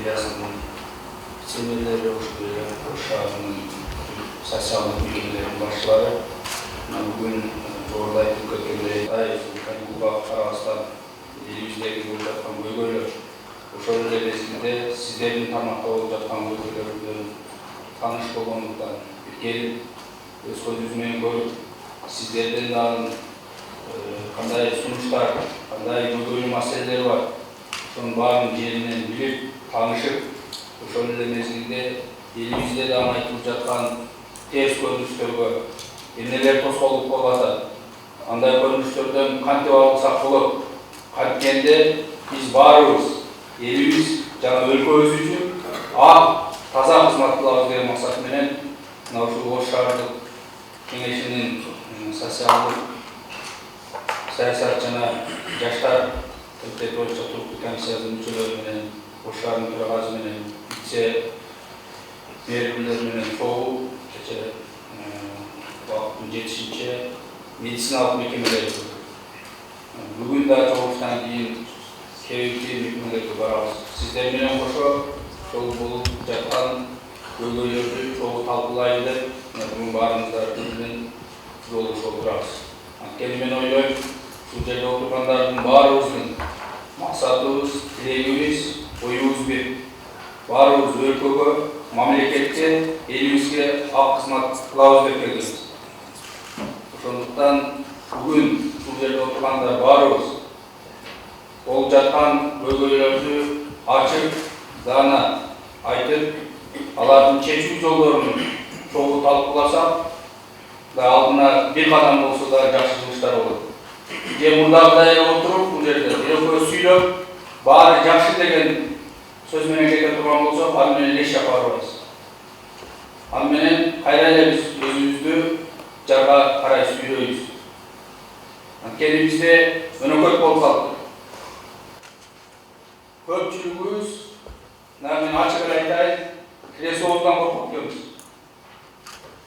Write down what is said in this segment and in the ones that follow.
Medyasya'nın semirleri, Uşağı'nın sosyallık bilgilerinin başları. Bugün Doğruday Türkiye'de Kuba Karas'tan yüzdeki bulacaktan bölgeler. Uşağı devresinde sizlerin tarmakta olacaktan bölgelerden tanış olmanlıktan gelip öz koz yüzmeyi görüp sizlerden daha kanday sunuşlar, kanday bölgeler meseleleri var. Şunun bağının yerinden bilip, tanışıp, uşağı devresinde elimizde daha aytılacaktan ters görünüşlerge neler toskolup bolasa, андай көрүнүштөрдөн кантип алсак болот? Канткенде биз баарыбыз элибиз жана өлкөбүз үчүн ак таза кызмат кылабыз деген максат менен мына ушул Ош шаардык кеңешинин социалдык саясат жана жаштар комитети боюнча туруктуу комиссиясынын мүчөлөрү менен Ош шаарынын төрагасы менен вице мэрилер менен чогуу кечээ вакыттын жетишинче медициналык мекемелер. Бүгүн да чогулуштан кийин кээ мекемелерге барабыз. Сиздер менен кошо ошол болуп жаткан көйгөйлөрдү чогуу талкуулайлы деп бүгүн баарыңыздар менен жолугушуп отурабыз. Анткени мен ойлойм, ушул жерде отургандардын баарыбыздын максатыбыз, тилегибиз, оюбуз бир. Баарыбыз өлкөгө, мамлекетке, элибизге ак кызмат кылабыз деп келдик. Ошондуктан бүгүн ушул жерде отургандар баарыбыз болуп жаткан көйгөйлөрдү ачып, дана айтып, алардын чечүү жолдорун чогуу талкууласак, алдына бир кадам болсо да жакшы жумуштар болот. Же мурдагыдай отуруп, бул жерде экөө сүйлөп, баары жакшы деген сөз менен кете турган болсок, ал менен эч жакка барбайбыз. Ал менен кайра эле биз өзүбүздү жарга карай сүйрөйбүз. Анткени бизде өнөкөт болуп калды. Көпчүлүгүбүз, мен ачык эле айтайын, креслобуздан коркуп келебиз.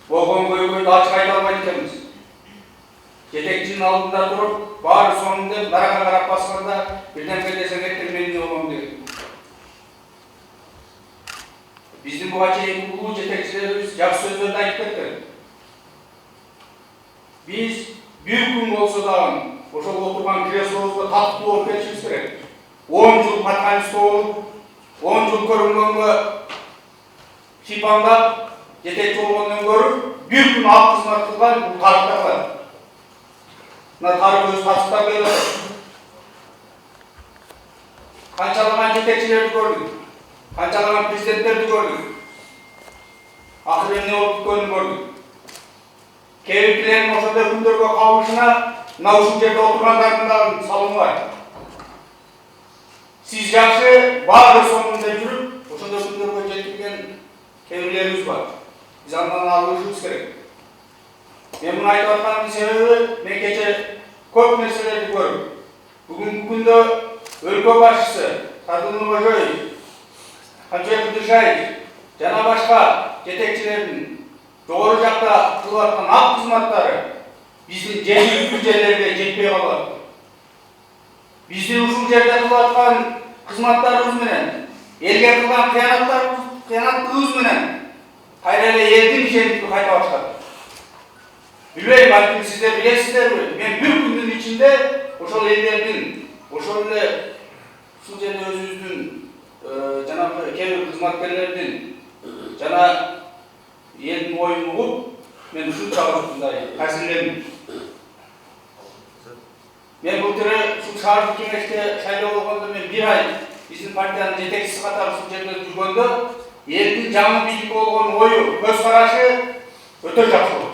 Болгон көйгөйдү ачык айта албайт экенбиз. Жетекчинин алдында туруп, баары сонун деп, нарага карап басканда, бирдемге десең эртең болом деген. Биздин буга чейинки улуу жетекчилерибиз жакшы сөздөрдү айтып кеткен. Биз бир күн болсо дагы ошол отурган креслобузга таттуу болуп кетишибиз керек. 10 жыл патканчы болуп, 10 жыл көрүнгөнгө шипаңдап, жетекчи болгондон көрүп, бир күн ак кызмат кылган бул тарыхта калат. Мына тарых өз тартыштап келет. Канчалаган жетекчилерди көрдүк, канчалаган президенттерди көрдүк. Акыры эмне болуп бүткөнүн көрдүк. Кейбирлерин ошондой күндөргө кабылышына мына ушул жерде отургандардын да салымы бар. Сиз жакшы баары сонун деп жүрүп, ошондой күндөргө жеткирген кейбирлерибиз бар. Биз андан алышыбыз керек. Мен муну айтып атканымдын себеби, мен кече көп нерселерди көрдүм. Бүгүнкү күндө өлкө башчысы Садыр Нурбашоев, Камчыбек Кудушаев жана башка жетекчилердин жогору жакта кылып аткан ак кызматтары биздин жергиликтүү жерлерге жетпей калат. Биздин ушул жерде кылып аткан кызматтарыбыз менен, элге кылган кыянаттыгыбыз менен кайра эле элдин ишенимин кайта баштады. Билбейм, балким сиздер билесиздерби, мен бир күндүн ичинде ошол элдердин, ошол эле ушул жерде өзүбүздүн жанагы кээ бир кызматкерлердин жана элдин оюн угуп, мен ушунча ушундай таасирлендим. Мен былтыры ушул шаардык кеңешке шайлоо болгондо мен бир ай биздин партиянын жетекчиси катары ушул жерде жүргөндө, элдин жаңы бийликке болгон ою, көз карашы өтө жакшы болду.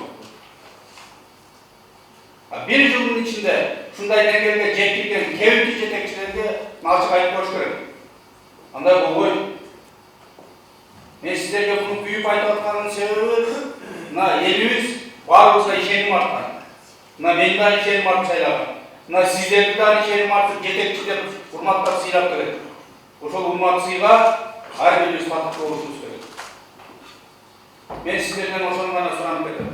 Бир жылдын ичинде ушундай деңгээлге жеткирген кээ жетекчилерге ачык айтып коюш керек. Андай болбойт. Мен сиздерге буну күйүп айтып атканымдын себеби, мына элибиз баарыбызга ишеним арткан. Мына мен да ишеним артып сайлаган. Мына сиздерди да ишеним артып жетекчи деп урматтап сыйлап келет. Ошол урмат сыйга ар бирибиз татыктуу болушубуз керек. Мен сиздерден ошону гана суранып кетем.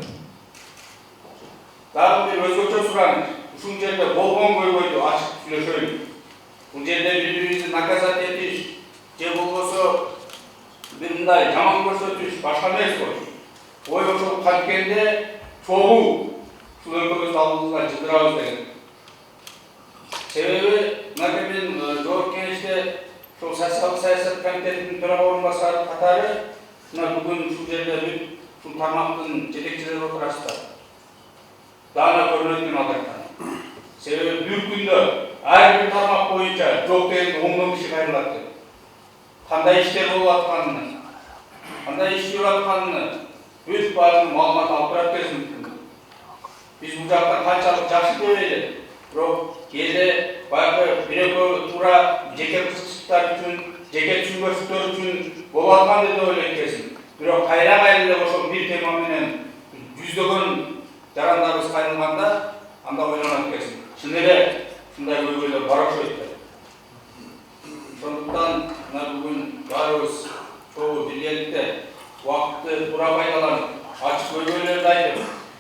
Дагы бир өзгөчө сураныч. Ушул жерде болгон көйгөйдү ачык сүйлөшөлү. Бул жерде бири-бирибизди наказать этиш, же болбосо бир мындай жаман көрсөтүш башка эмес го. Ой ошол кайткенде чогуу ушул өлкөбүздү алдыбызга жылдырабыз деген. Себеби мына мен жогорку кеңеште ошол саясат комитетинин төрага орун басары катары мына бүгүн ушул жерде ушул тармактын жетекчилери отурасыздар. Даана көрүнөт алдардан. Себеби бир күндө ар бир тармак боюнча жок дегенде 10 киши кайрылат. Кандай иштер болуп атканын, кандай иш жүрүп атканын өз баарын маалымат алып турат экенсиз. Биз бул жактан канчалык жакшы дебейли, бирок кээде баягы бирөө туура жеке кызыкчылыктар үчүн, жеке түшүнбөстүктөр үчүн болуп аткан деп ойлойт экенсиң. Бирок кайра эле ошол бир тема менен жүздөгөн жарандарыбыз кайрылганда анда ойлонот экенсиң. Чын эле ушундай көйгөйлөр бар окшойт. Ошондуктан мына бүгүн баарыбыз чогуу биргеликте убакытты туура пайдаланып, ачык көйгөйлөрдү айтып,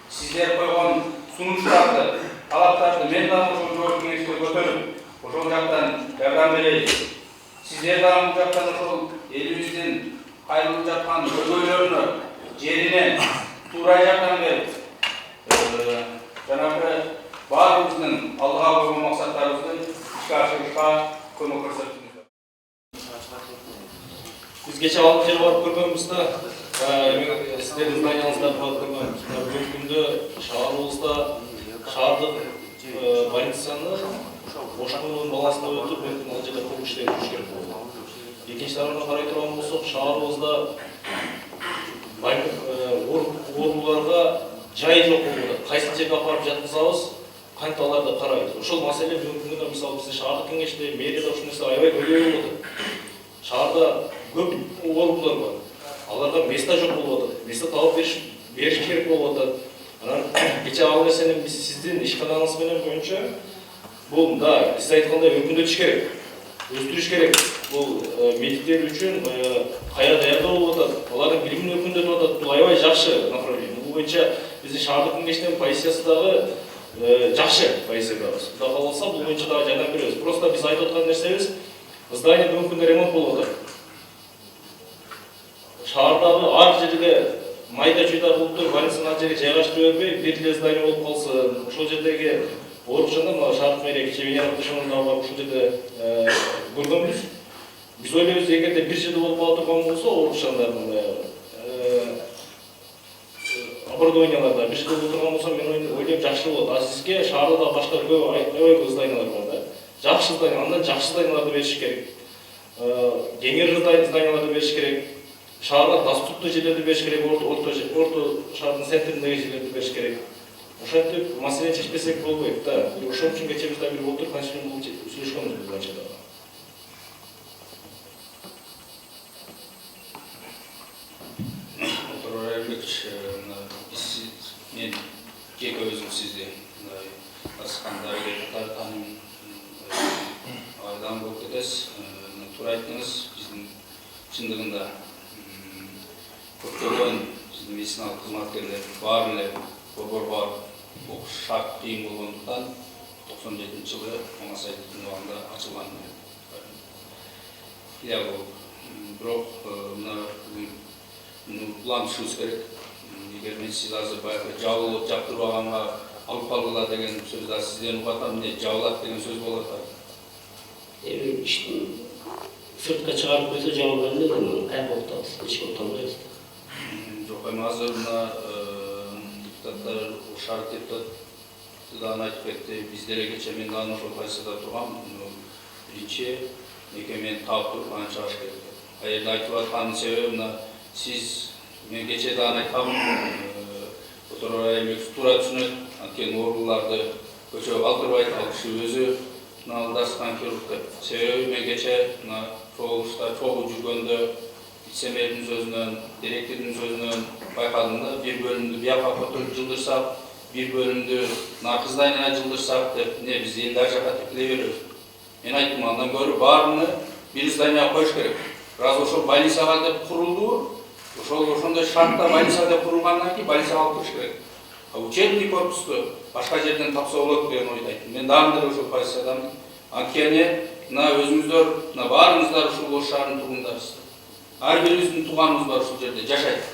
сиздер койгон сунуштарды, талаптарды мен дагы ошол жогорку кеңеште көтөрүп, ошол жактан жардам берейин. Сиздер дагы бул жактан ошол элибиздин кайрылып жаткан көйгөйлөрүнө жерине туура жардам берип, жанагы баарыбыздын алдыга койгон максаттарыбызды ишке ашырышка көмөк көрсөтүңүздөр. Biz geçen alып жер барып көргөнбүздө, сиздердин зданияңызда барып көргөнбүз. Бүгүнкү күндө шаарыбызда шаардык больницаны бошконуунун балансына өтүп, мүмкүн ал жерде көп иштер жүрүш керек болот. Экинчи тарабына карай турган болсок, шаарыбызда ооруларга жай жок болуп атат. Кайсы жерге апарып жаткызабыз, кантип аларды карайбыз. Ошол маселе бүгүнкү күндө мисалы биздин шаардык кеңеште, мэрияда ушул нерсе аябай көбөйүп атат. Шаарда көп оорулар бар. Аларга места жок болуп атат. Места табып бериш керек болуп атат. Анан кече ал нерсени биз сиздин ишканаңыз менен боюнча бул да сиз айткандай өркүндөтүш керек. Өстүрүш керек. Бул медиктер үчүн кайра даярдоо болуп атат. Алардын билимин өркүндөтүп атат. Бул аябай жакшы направление. Бул боюнча биздин шаардык кеңештин позициясы дагы жакшы позициядабыз. Кудай кааласа бул боюнча дагы жардам беребиз. Просто биз айтып аткан нерсебиз здание бүгүнкү күндө ремонт болуп атат. Шаардагы ар жерге майда чүйда кылып больницаны ар жерге жайгаштыра бербей, бир эле здание болуп калсын. Ошол жердеги оорукчанда мына шаардык мэрия кечээ Венера барып ушул жерде көргөнбүз. Биз ойлойбуз, эгерде бир жерде болуп кала турган болсо, оорукчандардын оборудованияларда бир жерде болуп турган болсо, мен ойлойм жакшы болот. А сизге шаарда да башка көп аябай көп зданиялар бар да. Жакшы здание, андан жакшы зданияларды бериш керек. Кеңир зданияларды бериш керек. Шаарга доступты жерлерди бериш керек, орто шаардын центриндеги жерлерди бериш керек. Ошентип маселени чечпесек болбойт да. Ошон үчүн кечээ биз дагы бир отуруп консилиум сүйлөшкөнбүз биз анча дагы. Мен жеке өзүм сизди асыккандай тартаным айдан болуп кетесиз. Туура айттыңыз, биздин чындыгында көптөгөн биздин медициналык кызматкерлер баары эле борбор барып окуш шарт кыйын болгондуктан 97-жылы Оңасайдын убагында ачылган. Бирок мына улантышыбыз керек. Эгер мен сиз азыр баягы жабылып жаптырбаганга алып калгыла деген сөздү сизден угуп атам, эмне жабылат деген сөз болуп атат. Иштин сыртка чыгарып койсо жабылбай эле кайра отабыз, ичке отабыз. Жок, эми азыр мына депутаттар, шаар депутаты дагы айтып кетти, биз деле кечээ мен дагы ошол позицияда тургам. Биринчи мекемени таап туруп анан чыгыш керек. А жерде айтып аткан себеби мына сиз мен кечээ дагы айткам, Отор Айымбеков туура түшүнөт, анткени ооруларды көчөгө калтырбайт, ал киши өзү налдашкан хирург деп. Себеби мен кечээ мына чогулушта чогуу жүргөндө вице-мэрдин сөзүнөн, директордун сөзүнөн байкадым да, бир бөлүмдү бияка көтөрүп жылдырсак, бир бөлүмдү наркы зданияга жылдырсак деп, эмне биз элди ар жака тепкилей беребиз. Мен айттым, андан көрү баарыны бир зданияга коюш керек. Раз ошол больницага деп курулду, ошондой шартта больница деп курулгандан кийин больницага алып кириш керек. Учебный корпусту башка жерден тапса болот деген ойду айттым. Мен дагы ошол позициядамын. Анткени мына өзүңүздөр, мына баарыңыздар ушул Ош шаарынын тургундарысыздар. Ар бирибиздин тууганыбыз бар ушул жерде жашайт.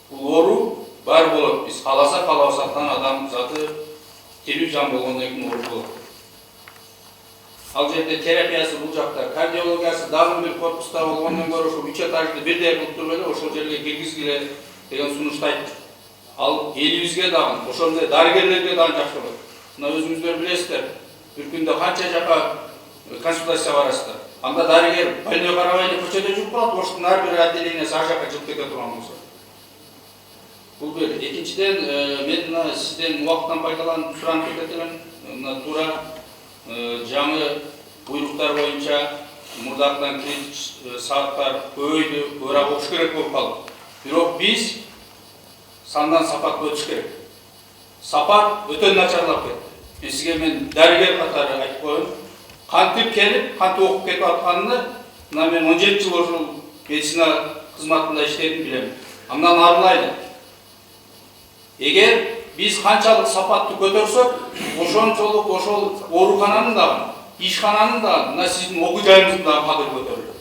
Бул оору бар болот. Биз кааласа каалабасактан адам заты тирүү жан болгондон кийин оору болот. Ал жерде терапиясы бул жакта, кардиологиясы дагы бир корпуста болгондон көрө ушул 3 этажды бирдей кылып туруп эле ошол жерге киргизгиле деген сунуштайт. Ал элибизге дагы, ошондой дарыгерлерге дагы жакшы болот. Мына өзүңүздөр билесиздер, бир күндө канча жака консультация барасыздар. Анда дарыгер больной карабай эле көчөдө жүрүп калат, Оштун ар бир отделениясы ар жака чыгып кете турган болсо. Бул бир. Экинчиден, мен мына сизден убакыттан пайдаланып суранып кетет элем. Мына туура жаңы буйруктар боюнча мурдактан критик сааттар көбөйдү, көбүрөөк окуш керек болуп калды. Бирок биз сандан сапатка өтүш керек. Сапат өтө начарлап кетти. Сизге мен дарыгер катары айтып коеюн. Кантип келип, кантип окуп кетип атканын мына мен 17 жыл ошол медицина кызматында иштедим, билем. Андан арылайлы. Эгер биз канчалык сапатты көтөрсөк, ошончолук ошол оорукананын дагы, ишкананын дагы, мына сиздин окуу жайыңыздын дагы кадыры көтөрүлөт.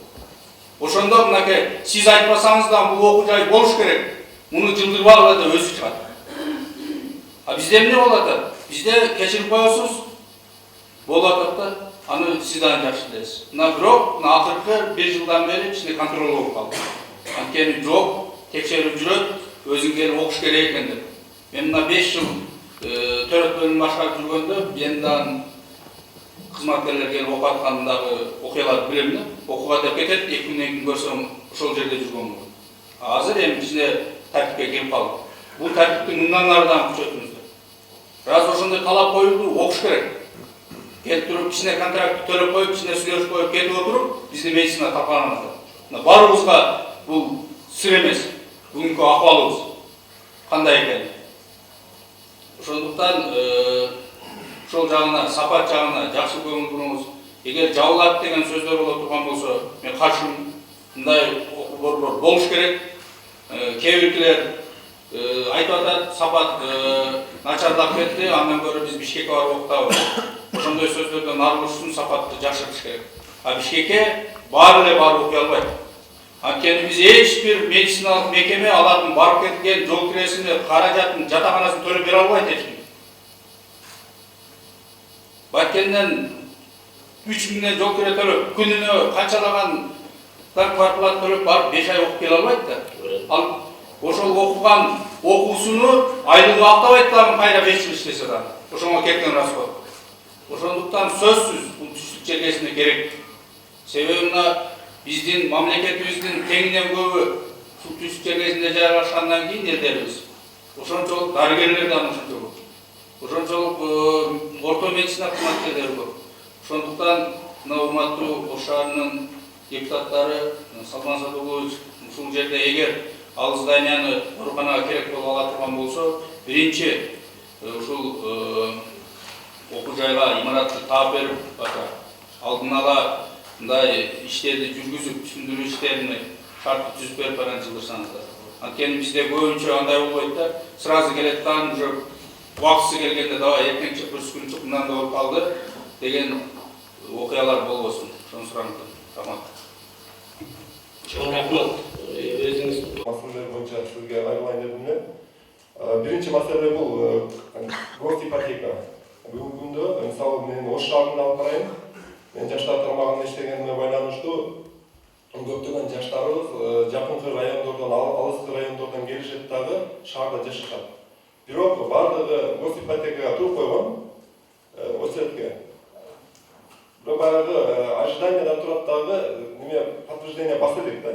Ошондо мынакей сиз айтпасаңыз да бул окуу жай болуш керек. Муну жылдырбагыла да өзү чыгат. А бизде эмне болуп атат? Бизде кечирип коесуз, болуп атат да, аны сиз дагы жакшы билесиз. Мына бирок, мына акыркы 1 жылдан бери кичине контрол болуп калды. Анткени жок, текшерип жүрөт, өзүң келип окуш керек экен деп. Мен мына 5 жыл төрөт бөлүмүн башкарып жүргөндө, яндан кызматкерлер келип окуп аткандагы окуяларды билем да. Окууга деп кетет, 2 күндөн кийин көрсөм ошол жерде жүргөн болот. Азыр эми кичине тартипке кирип калды. Бул тартипти мындан ары дагы күчөтүңүздөр. Раз ошондой талап коюлду, окуш керек. Келип туруп кичине контракт төлөп коюп, кичине сүйлөшүп коюп кетип отуруп, биздин медицина тапканыбызда. Мына баарыбызга бул сыр эмес. Бүгүнкү акыбалыбыз кандай экен. Ошондуктан ошол жагына, сапат жагына жакшы көңүл буруңуз. Эгер жабылат деген сөздөр боло турган болсо, мен каршымын. Мындай окуу борбор болуш керек. Кээ биркилер айтып атат, сапат начарлап кетти, андан көрө биз Бишкекке барып окутабыз. Ошондой сөздөрдөн арылыш үчүн сапатты жакшыртыш керек. А Бишкекке баары эле барып окуй албайт. Анткени биз эч бир медициналык мекеме алардын барып кеткен жол киресини, каражатын, жатаканасын төлөп бере албайт эч ким. Байкенден 3 миңден жол кире төлөп, күнүнө канчалаган квартплата төлөп барып 5 ай окуп келе албайт да. Ал ошол окуган окуусуну айлыгы актабайт дагы кайра 5 жыл иштесе да. Ошоңо кеткен расход. Ошондуктан сөзсүз бул түштүк чергесине керек. Себеби мына биздин мамлекетибиздин теңинен көбү ушул түштүк чергесинде жайгашкандан кийин элдерибиз. Ошончолук дарыгерлер да ошончолук. Ошончолук орто медицина кызматкерлери көп. Ошондуктан мына урматтуу Ош шаарынын депутаттары Салман Садыгулович ушул жерде эгер ал зданияны ооруканага керек болуп ала турган болсо, биринчи ушул окуу жайга имаратты таап берип, алдын ала мындай иштерди жүргүзүп, түшүндүрүү иштерини шартты түзүп берип баран жылдырсаңыздар. Анткени бизде көбүнчө андай болбойт да, сразу келет да, уже убактысы келгенде давай эртең чык, бүрүс күн чык, мындан да болуп калды деген окуялар болбосун. Ошону суранып турам. Чоң рахмат. Өзүңүз маселелер боюнча сизге айрылайын дедим эле. Биринчи маселе бул госипотека. Бүгүнкү күндө мисалы мен Ош шаарында алып карайын. Мен жаштар тармагында иштегениме байланыштуу көптөгөн жаштарыбыз жакынкы райондордон, алыскы райондордон келишет дагы шаарда жашашат. Бирок бардыгы госипотекага туруп койгон, очередке. Бирок баягы ожиданияда турат дагы неме подтверждение баса элек да.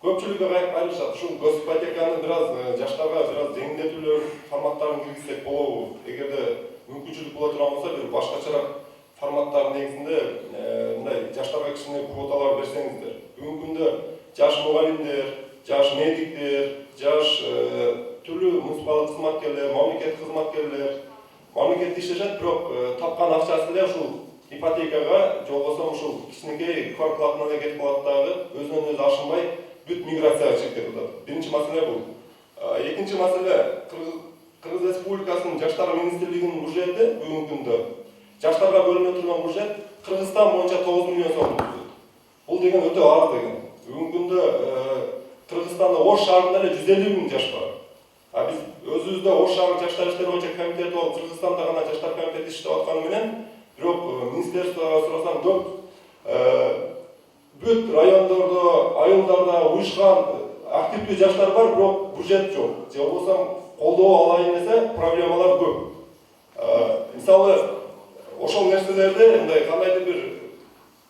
Көпчүлүгү кайрышат. Ушул госипотеканы бираз жаштарга бираз жеңилдетүүлөр форматтарын киргизсек болобу? Эгерде мүмкүнчүлүк боло турган болсо, бир башкачараак форматтар негизинде мындай жаштарга кичине квоталар берсеңиздер. Бүгүнкү күндө жаш мугалимдер, жаш медиктер, жаш түрлүү муниципалдык кызматкерлер, мамлекеттик кызматкерлер мамлекетте иштешет, бирок тапкан акчасы эле ушул ипотекага, жолбосо ушул кичинекей квартплатына эле кетип калат дагы, өзүнөн өзү ашынбай бүт миграцияга чыгып кетип атат. Биринчи маселе бул. Экинчи маселе Кыргыз Республикасынын жаштар министрлигинин бюджети бүгүнкү күндө жаштарга бөлүнө турган бюджет Кыргызстан боюнча 9 миллион сом бюджет. Бул деген өтө аз деген. Бүгүнкү күндө Кыргызстанда Ош шаарында эле 150 миң жаш бар. А биз өзүбүздө Ош шаары жаштар иштери боюнча комитети болуп, Кыргызстанда гана жаштар комитети иштеп атканы менен, бирок министерствого сурасам бүт райондордо, айылдарда уюшкан активдүү жаштар бар, бирок бюджет жок. Же болбосо колдоо алайын десе проблемалар көп. Мисалы, ошол нерселерди мындай кандайдыр бир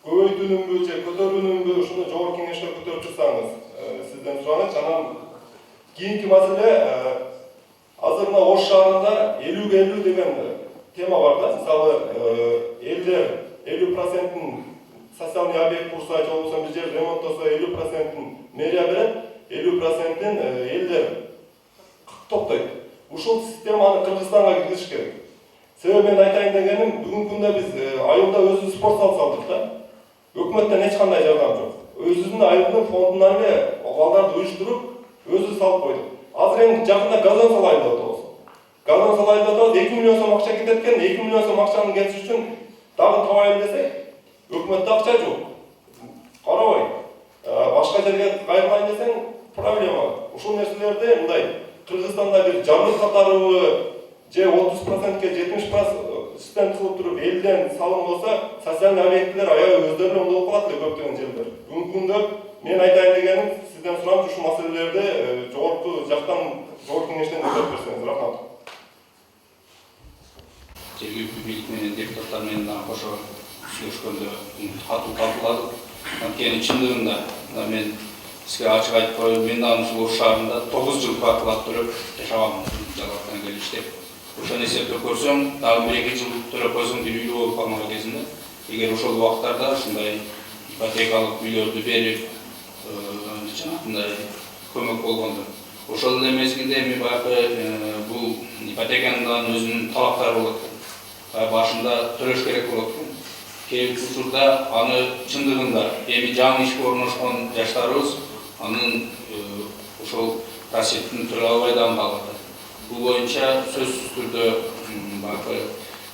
көбөйтүүнүнбү же көтөрүүнүнбү ушуну жогорку кеңеште көтөрүп турсаңыз, сизден сураныч. Анан кийинки маселе, азыр мына Ош шаарында 50-50 деген тема бар да. Мисалы, элдер 50%-ын социальный объект курса, же болбосо бир жер ремонттосо 50%-ын мэрия берет, 50%-ын элдер топтойт. Ушул системаны Кыргызстанга киргизиш керек. Себеби мен айтайын дегеним, бүгүнкү күндө биз айылда өзүбүз спорт зал салдык да. Өкмөттөн эч кандай жардам жок. Өзүбүздүн айылдын фондунан эле балдарды уюштуруп, өзүбүз салып койдук. Азыр эми жакында газон салайын деп атабыз. Газон салайын деп атабыз, 2 миллион сом акча кетет экен, 2 миллион сом акчаны кетиш үчүн дагы табайын десек, өкмөттө акча жок. Карабай, башка жерге кайрылайын десең проблема. Ушул нерселерди мындай Кыргызстанда бир жарлык катарыбы же 30%-ке 70% кылып туруп элден салым болсо, социальный объектилер аябай өздөрү эле оңдолуп калат эле көптөгөн жерлер. Бүгүнкү күндө мен айтайын дегеним, сизден сурамчы ушул маселелерди жогорку жактан, жогорку кеңештен көтөрүп берсеңиз. Рахмат. Жергиликтүү бийлик менен депутаттар менен дагы кошо сүйлөшкөндө катуу талкууладык. Анткени чындыгында мен сизге ачык айтып коеюн, мен дагы ушул Ош шаарында 9 жыл квартплата төлөп жашагам, жалактан келип иштеп. Ошону эсептеп көрсөм, дагы 1-2 жыл төлөп койсоң бир үйлүү болуп калмаган кезинде, эгер ошол убактарда ушундай ипотекалык үйлөрдү берип, жанагындай көмөк болгондо, ошол эле мезгилде эми баягы бул ипотеканын дагы өзүнүн талаптары болот экен. Башында төлөш керек болот экен. Кээ бир учурда аны чындыгында эми жаңы ишке орношкон жаштарыбыз анын ошол расчетин төлөй албай дагы калат. Бул боюнча сөзсүз түрдө баягы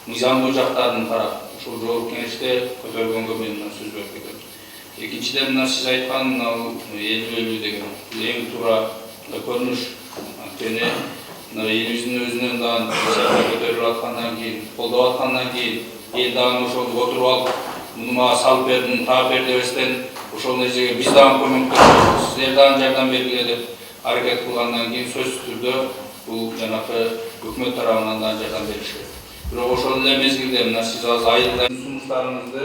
мыйзамдуу жактарын карап, ушул жогорку кеңеште көтөргөнгө мен сөз берип кетем. Экинчиден, мына сиз айткан 50-50 деген эң туура көрүнүш. Анткени элибиздин өзүнөн дагы көтөрүлүп аткандан кийин, колдоп аткандан кийин, эл дагы ошол отуруп алып, муну мага салып бердим, таап бер дебестен, ошол нерсеге биз дагы көмөктөшүп, сиздер дагы жардам бергиле деп аракет кылгандан кийин сөзсүз түрдө бул жанакы өкмөт тарабынан да жардам бериш керек. Бирок ошол эле мезгилде мына сиз азыр айылдардын сунуштарыңызды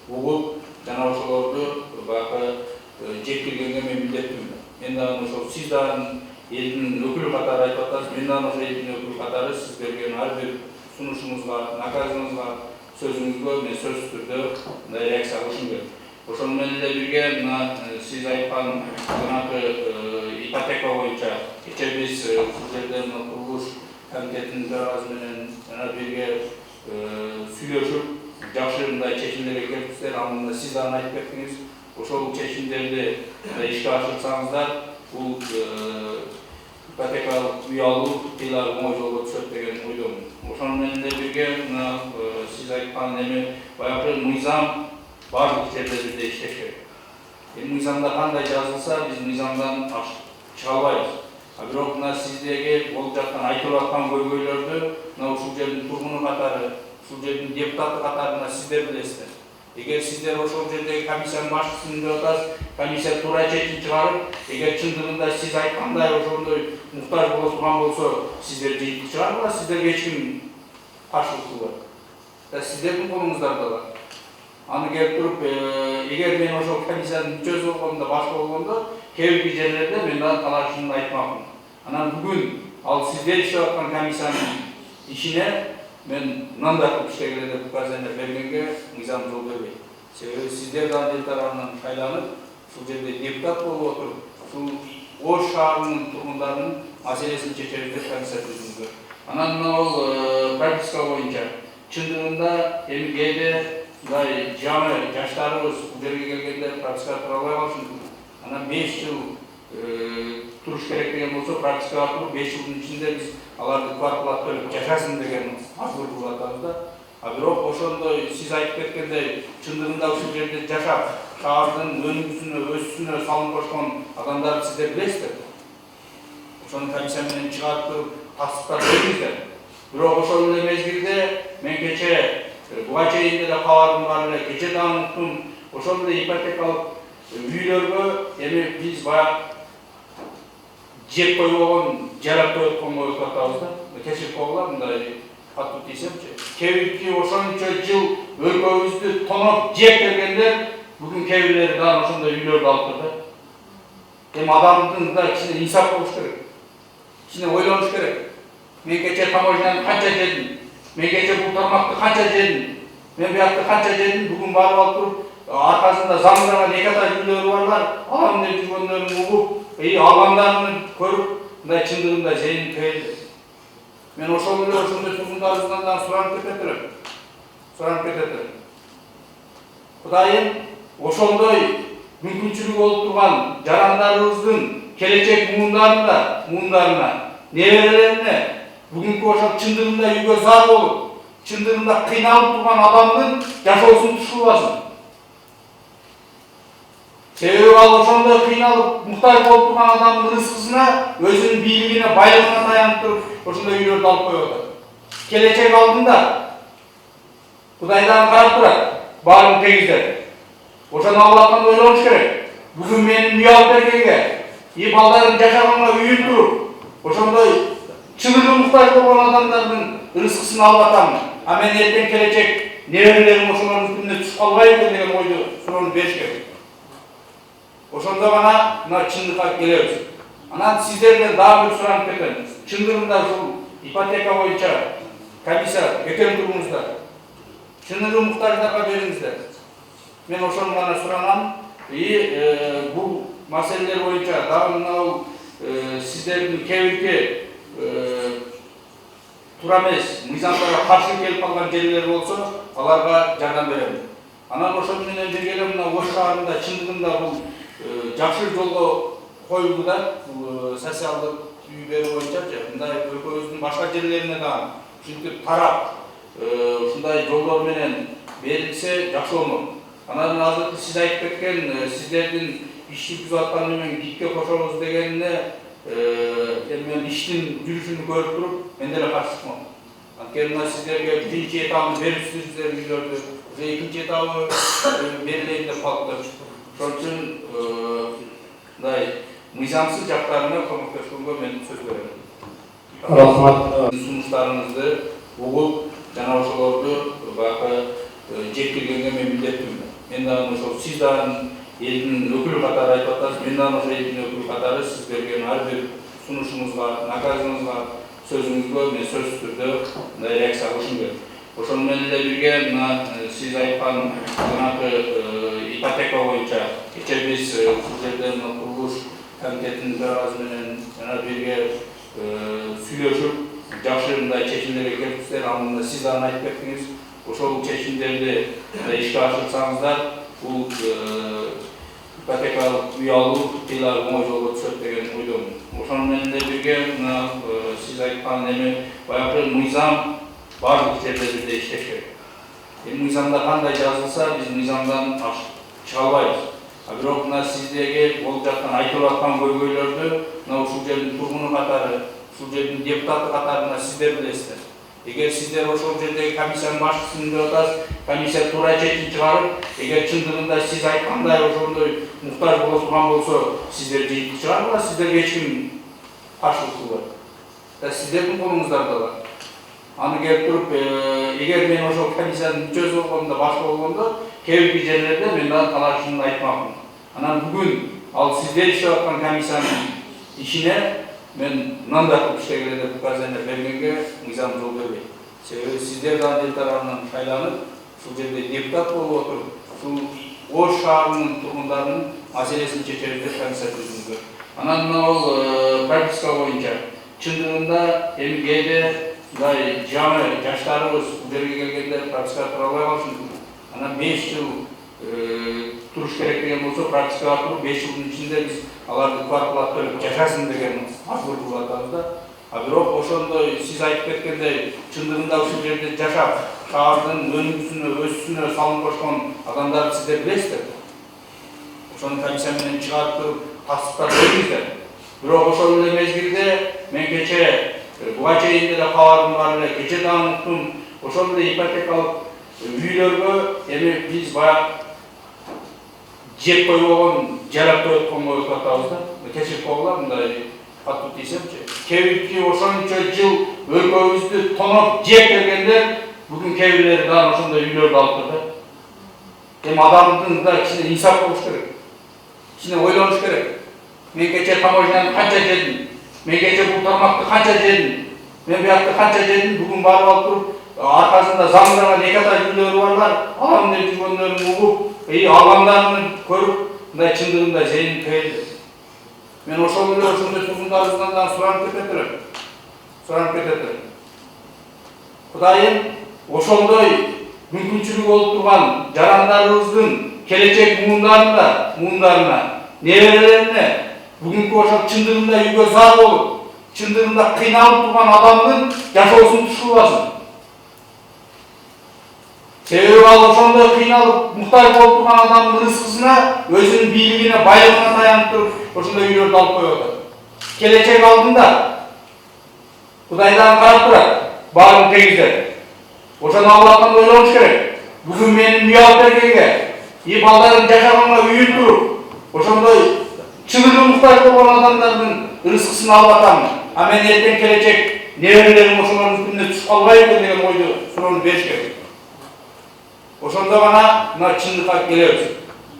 угуп, жана ошолорду баягы жеткиргенге мен милдеттимин. Мен дагы ошол сиз дагы элдин өкүлү катары айтып атасыз, мен дагы ошол элдин өкүлү катары сиз берген ар бир сунушуңузга, наказыңызга, сөзүңүзгө мен сөзсүз түрдө мындай реакция кылышым керек. Ошону менен эле бирге мына сиз айткан жанагы ипотека боюнча кечээ биз ушул жерде курулуш комитетинин төрагасы менен жана бирге сүйлөшүп, жакшы мындай чечимдерге келипсиздер. Аны сиз дагы айтып кеттиңиз. Ошол чечимдерди ишке ашырсаңыздар, бул ипотекалык үй алуу тыйла оңой жолго түшөт деген ойдомун. Ошону менен эле бирге мына сиз айткан эми баягы мыйзам барлык жерде бирдей иштеш керек. Эми мыйзамда кандай жазылса, биз мыйзамдан чыга албайбыз. Бирок мына сиздеги болуп жаткан айтылып аткан көйгөйлөрдү мына ушул жердин тургуну катары, ушул жердин депутаты катарында сиздер билесиздер. Эгер сиздер ошол жердеги комиссиянын башчысын деп атасыз, комиссия туура чечим чыгарып, эгер чындыгында сиз айткандай ошондой муктаж боло турган болсо, сиздер жыйынтык чыгаргыла, сиздерге эч ким каршылык кылбайт. Сиздердин колуңуздарда бар. Аны келип туруп, эгер мен ошол комиссиянын мүчөсү болгондо, башчы болгондо, кээ бир жерлерде мен дагы талашымды айтмакмын. Анан бүгүн ал сиздер иштеп аткан комиссиянын ишине мен мындай кылып иштегиле деп указание бергенге мыйзам жол бербейт. Себеби сиздер дагы эл тарабынан шайланып, ушул жерде депутат болуп отуруп, ушул Ош шаарынын тургундарынын маселесин чечебиз деп комиссия түзүңүздөр. Анан мына прописка боюнча чындыгында эми кээде мындай жаңы жаштарыбыз бул жерге келгенде прописка тура албай калышы мүмкүн. Анан 5 жыл туруш керек деген болсо, пропискага туруп 5 жылдын ичинде биз аларды квартплата төлөп жашасын деген мажбур кылып атабыз да. Бирок ошондой сиз айтып кеткендей чындыгында ушул жерде жашап, шаардын өнүгүүсүнө, өсүшүнө салым кошкон адамдарды сиздер билесиздер. Ошону комиссия менен чыгарып туруп тастыктап бериңиздер. Бирок ошол эле мезгилде мен кече буга чейин деле кабарым бар эле, кече да уnuттум. Ошол эле ипотекалык үйлөргө эми биз баягы жеп койбогон, жарап коюп атабыз да. Кечирип койгула мындай катуу тийсемчи. Кээ бирки ошончо жыл өлкөбүздү тоноп жеп бергендер бүгүн кээ бирлери дагы ошондой үйлөрдү алып тур да. Эми адамдын да кичине инсап болуш керек. Кичине ойлонуш керек. Мен кече таможняны канча жедим? Мен кече бул тармакты канча жедим? Мен буякты канча жедим? Бүгүн барып алып туруп аркасында замыраган эки ата үйлөрү барлар, алам деп жүргөндөрүн угуп, алгандарын көрүп, мындай чындыгында зейин кыйылды. Мен ошол эле ошондой тургундарыбыздан да суранып кетет. Кудайым ошондой мүмкүнчүлүгү болуп турган жарандарыбыздын келечек муундарына, неберелерине бүгүнкү ошол чындыгында үйгө зар болуп, чындыгында кыйналып турган адамдын жашоосун тушулбасын. Себеби ал ошондой кыйналып, муктаж болуп турган адамдын рызкысына, өзүнүн бийлигине, байлыгына таянып туруп, ошондой үйлөрдү алып коюп атат. Келечек алдында Кудайдан карап турат, баарын тегиздеп. Ошону Аллахтан ойлонуш керек. Бүгүн менин үй алып бергенге, балдарым жашаганга үйүн туруп, ошондой чыныгы муктаж болгон адамдардын рызкысын алып атам. А мен эртең келечек неберелерим ошолордун күнүнө түшүп калбайбы деген ойду суроону бериш керек. Ошондо гана мына чындыкка келебиз. Анан сиздерден дагы бир суранып кетем. Чындыгында ушул ипотека боюнча комиссия кетем туруңуздар. Чыныгы муктаждарга бериңиздер. Мен ошону гана суранам. Бул маселелер боюнча дагы мына сиздердин кээ бирки туура эмес, мыйзамдарга каршы келип калган жерлер болсо, аларга жардам берем. Анан ошол менен бирге эле мына Ош шаарында чындыгында бул жакшы жолго коюлду да, социалдык үй берүү боюнча, мындай өлкөбүздүн башка жерлерине дагы ушинтип тарап, ушундай жолдор менен берилсе жакшы болмок. Анан азыр сиз айтып кеткен сиздердин иш жүргүзүп атканы менен ГИКке кошобуз дегенине мен иштин жүрүшүн көрүп туруп, мен деле каршы чыкмам. Анткени мына сиздерге биринчи этабын берипсиздер үйлөрдү, экинчи этабы берилейин деп калыптыр. Ошон үчүн мындай мыйзамсыз жактарына көмөктөшкөнгө мен сөз берем. Рахмат. Сунуштарыңызды угуп, жана ошолорду баягы жеткиргенге мен милдеттимин. Мен дагы ошол сиз дагы элдин өкүлү катары айтып атасыз, мен дагы ошол элдин өкүлү катары сиз берген ар бир сунушуңузга, наказыңызга, сөзүңүзгө мен сөзсүз түрдө мындай реакция кылышым керек. Ошону менен эле бирге мына сиз айткан жанагы ипотека боюнча кече биз ушул жерде курулуш комитетинин төрагасы менен жана бирге сүйлөшүп жакшы мындай чечимдерге келипсиздер. Аны сиз дагы айтып кеттиңиз. Ошол чечимдерди ишке ашырсаңыздар, бул ипотекалык үй алуу тыйла оңой жолго түшөт деген ойдомун. Ошону менен эле бирге мына сиз айткан эми баягы мыйзам барлык жерлерде иштеш керек. Мыйзамда кандай жазылса, биз мыйзамдан чыга албайбыз. Бирок мына сиздерге болуп жаткан, айтылып аткан көйгөйлөрдү мына ушул жердин тургуну катары, ушул жердин депутаты катарында сиздер билесиздер. Эгер сиздер ошол жердеги комиссиянын башчысын деп атасыз, комиссия туура чечим чыгарып, эгер чындыгында сиз айткандай ошондой муктаж боло турган болсо, сиздер жыйынтык чыгаргыла, сиздерге эч ким каршылык кылбайт. Сиздердин колуңуздарда бар. Аны келип туруп, эгер мен ошол комиссиянын мүчөсү болгондо, башчы болгондо, кээ бирки жерлерде мен дагы талашымды айтмакмын. Анан бүгүн ал сиздер иштеп аткан комиссиянын ишине мен мындай кылып иштегиле деп указание бергенге мыйзам жол бербейт. Себеби сиздер дагы эл тарабынан шайланып, ушул жерде депутат болуп отуруп, ушул Ош шаарынын тургундарынын маселесин чечебиз деп комиссия түзүңүздөр. Анан мына прописка боюнча чындыгында эми кээде мындай жаңы жаштарыбыз бул жерге келгенде прописка тура албай калышы мүмкүн. Анан 5 жыл туруш керек деген болсо, пропискага туруп 5 жылдын ичинде биз аларды квартплата төлөп жашасын деген мажбур кылып атабыз да. Бирок ошондой сиз айтып кеткендей чындыгында ушул жерде жашап, шаардын өнүгүүсүнө, өсүүсүнө салым кошкон адамдарды сиздер билесиздер. Ошону комиссия менен чыгарып туруп тастыктап бериңиздер. Бирок ошол эле мезгилде мен кече буга чейин деле кабарым бар эле, кече дагы уктум, ошол эле ипотекалык үйлөргө эми биз баягы жеп койбогон жарап коюп атабыз да. Кечирип койгула, мындай катуу тийсемчи. Кээ ошончо жыл өлкөбүздү тоноп жеп келгендер бүгүн кээ бирлери дагы ошондой үйлөрдү алып тур да. Эми адамдын да кичине инсап болуш керек. Кичине ойлонуш керек. Мен кече таможняны канча жедим? Мен кече бул тармакты канча жедим? Мен буякты канча жедим? Бүгүн барып алып туруп аркасында заңдырган эки ата үйлөрү барлар, алам деп жүргөндөрүн угуп, алгандарын көрүп, мындай чындыгында зейин кыйылды. Мен ошол эле ошондой тургундарыбыздан да суранып кетет. Кудайым ошондой мүмкүнчүлүгү болуп турган жарандарыбыздын келечек муундарына, неберелерине бүгүнкү ошол чындыгында үйгө зар болуп, чындыгында кыйналып турган адамдын жашоосун тушулбасын. Себеби ал ошондой кыйналып, муктаж болуп турган адамдын рызкысына, өзүнүн бийлигине, байлыгына таянып туруп, ошондой үйлөрдү алып коюп атат. Келечек алдында Кудайдан карап турат, баарын тийгиздер. Ошону Аллахтан ойлонуш керек. Бүгүн менин үй алып бергенге, балдарым жашаганга үйүн туруп, ошондой чыныгы муктаж болгон адамдардын рызкысын алып атам. А мен эртең келечек неберелерим ошолордун күнүнө түшүп калбайбы деген ойду суроону бериш керек. Ошондо гана мына чындыкка келебиз.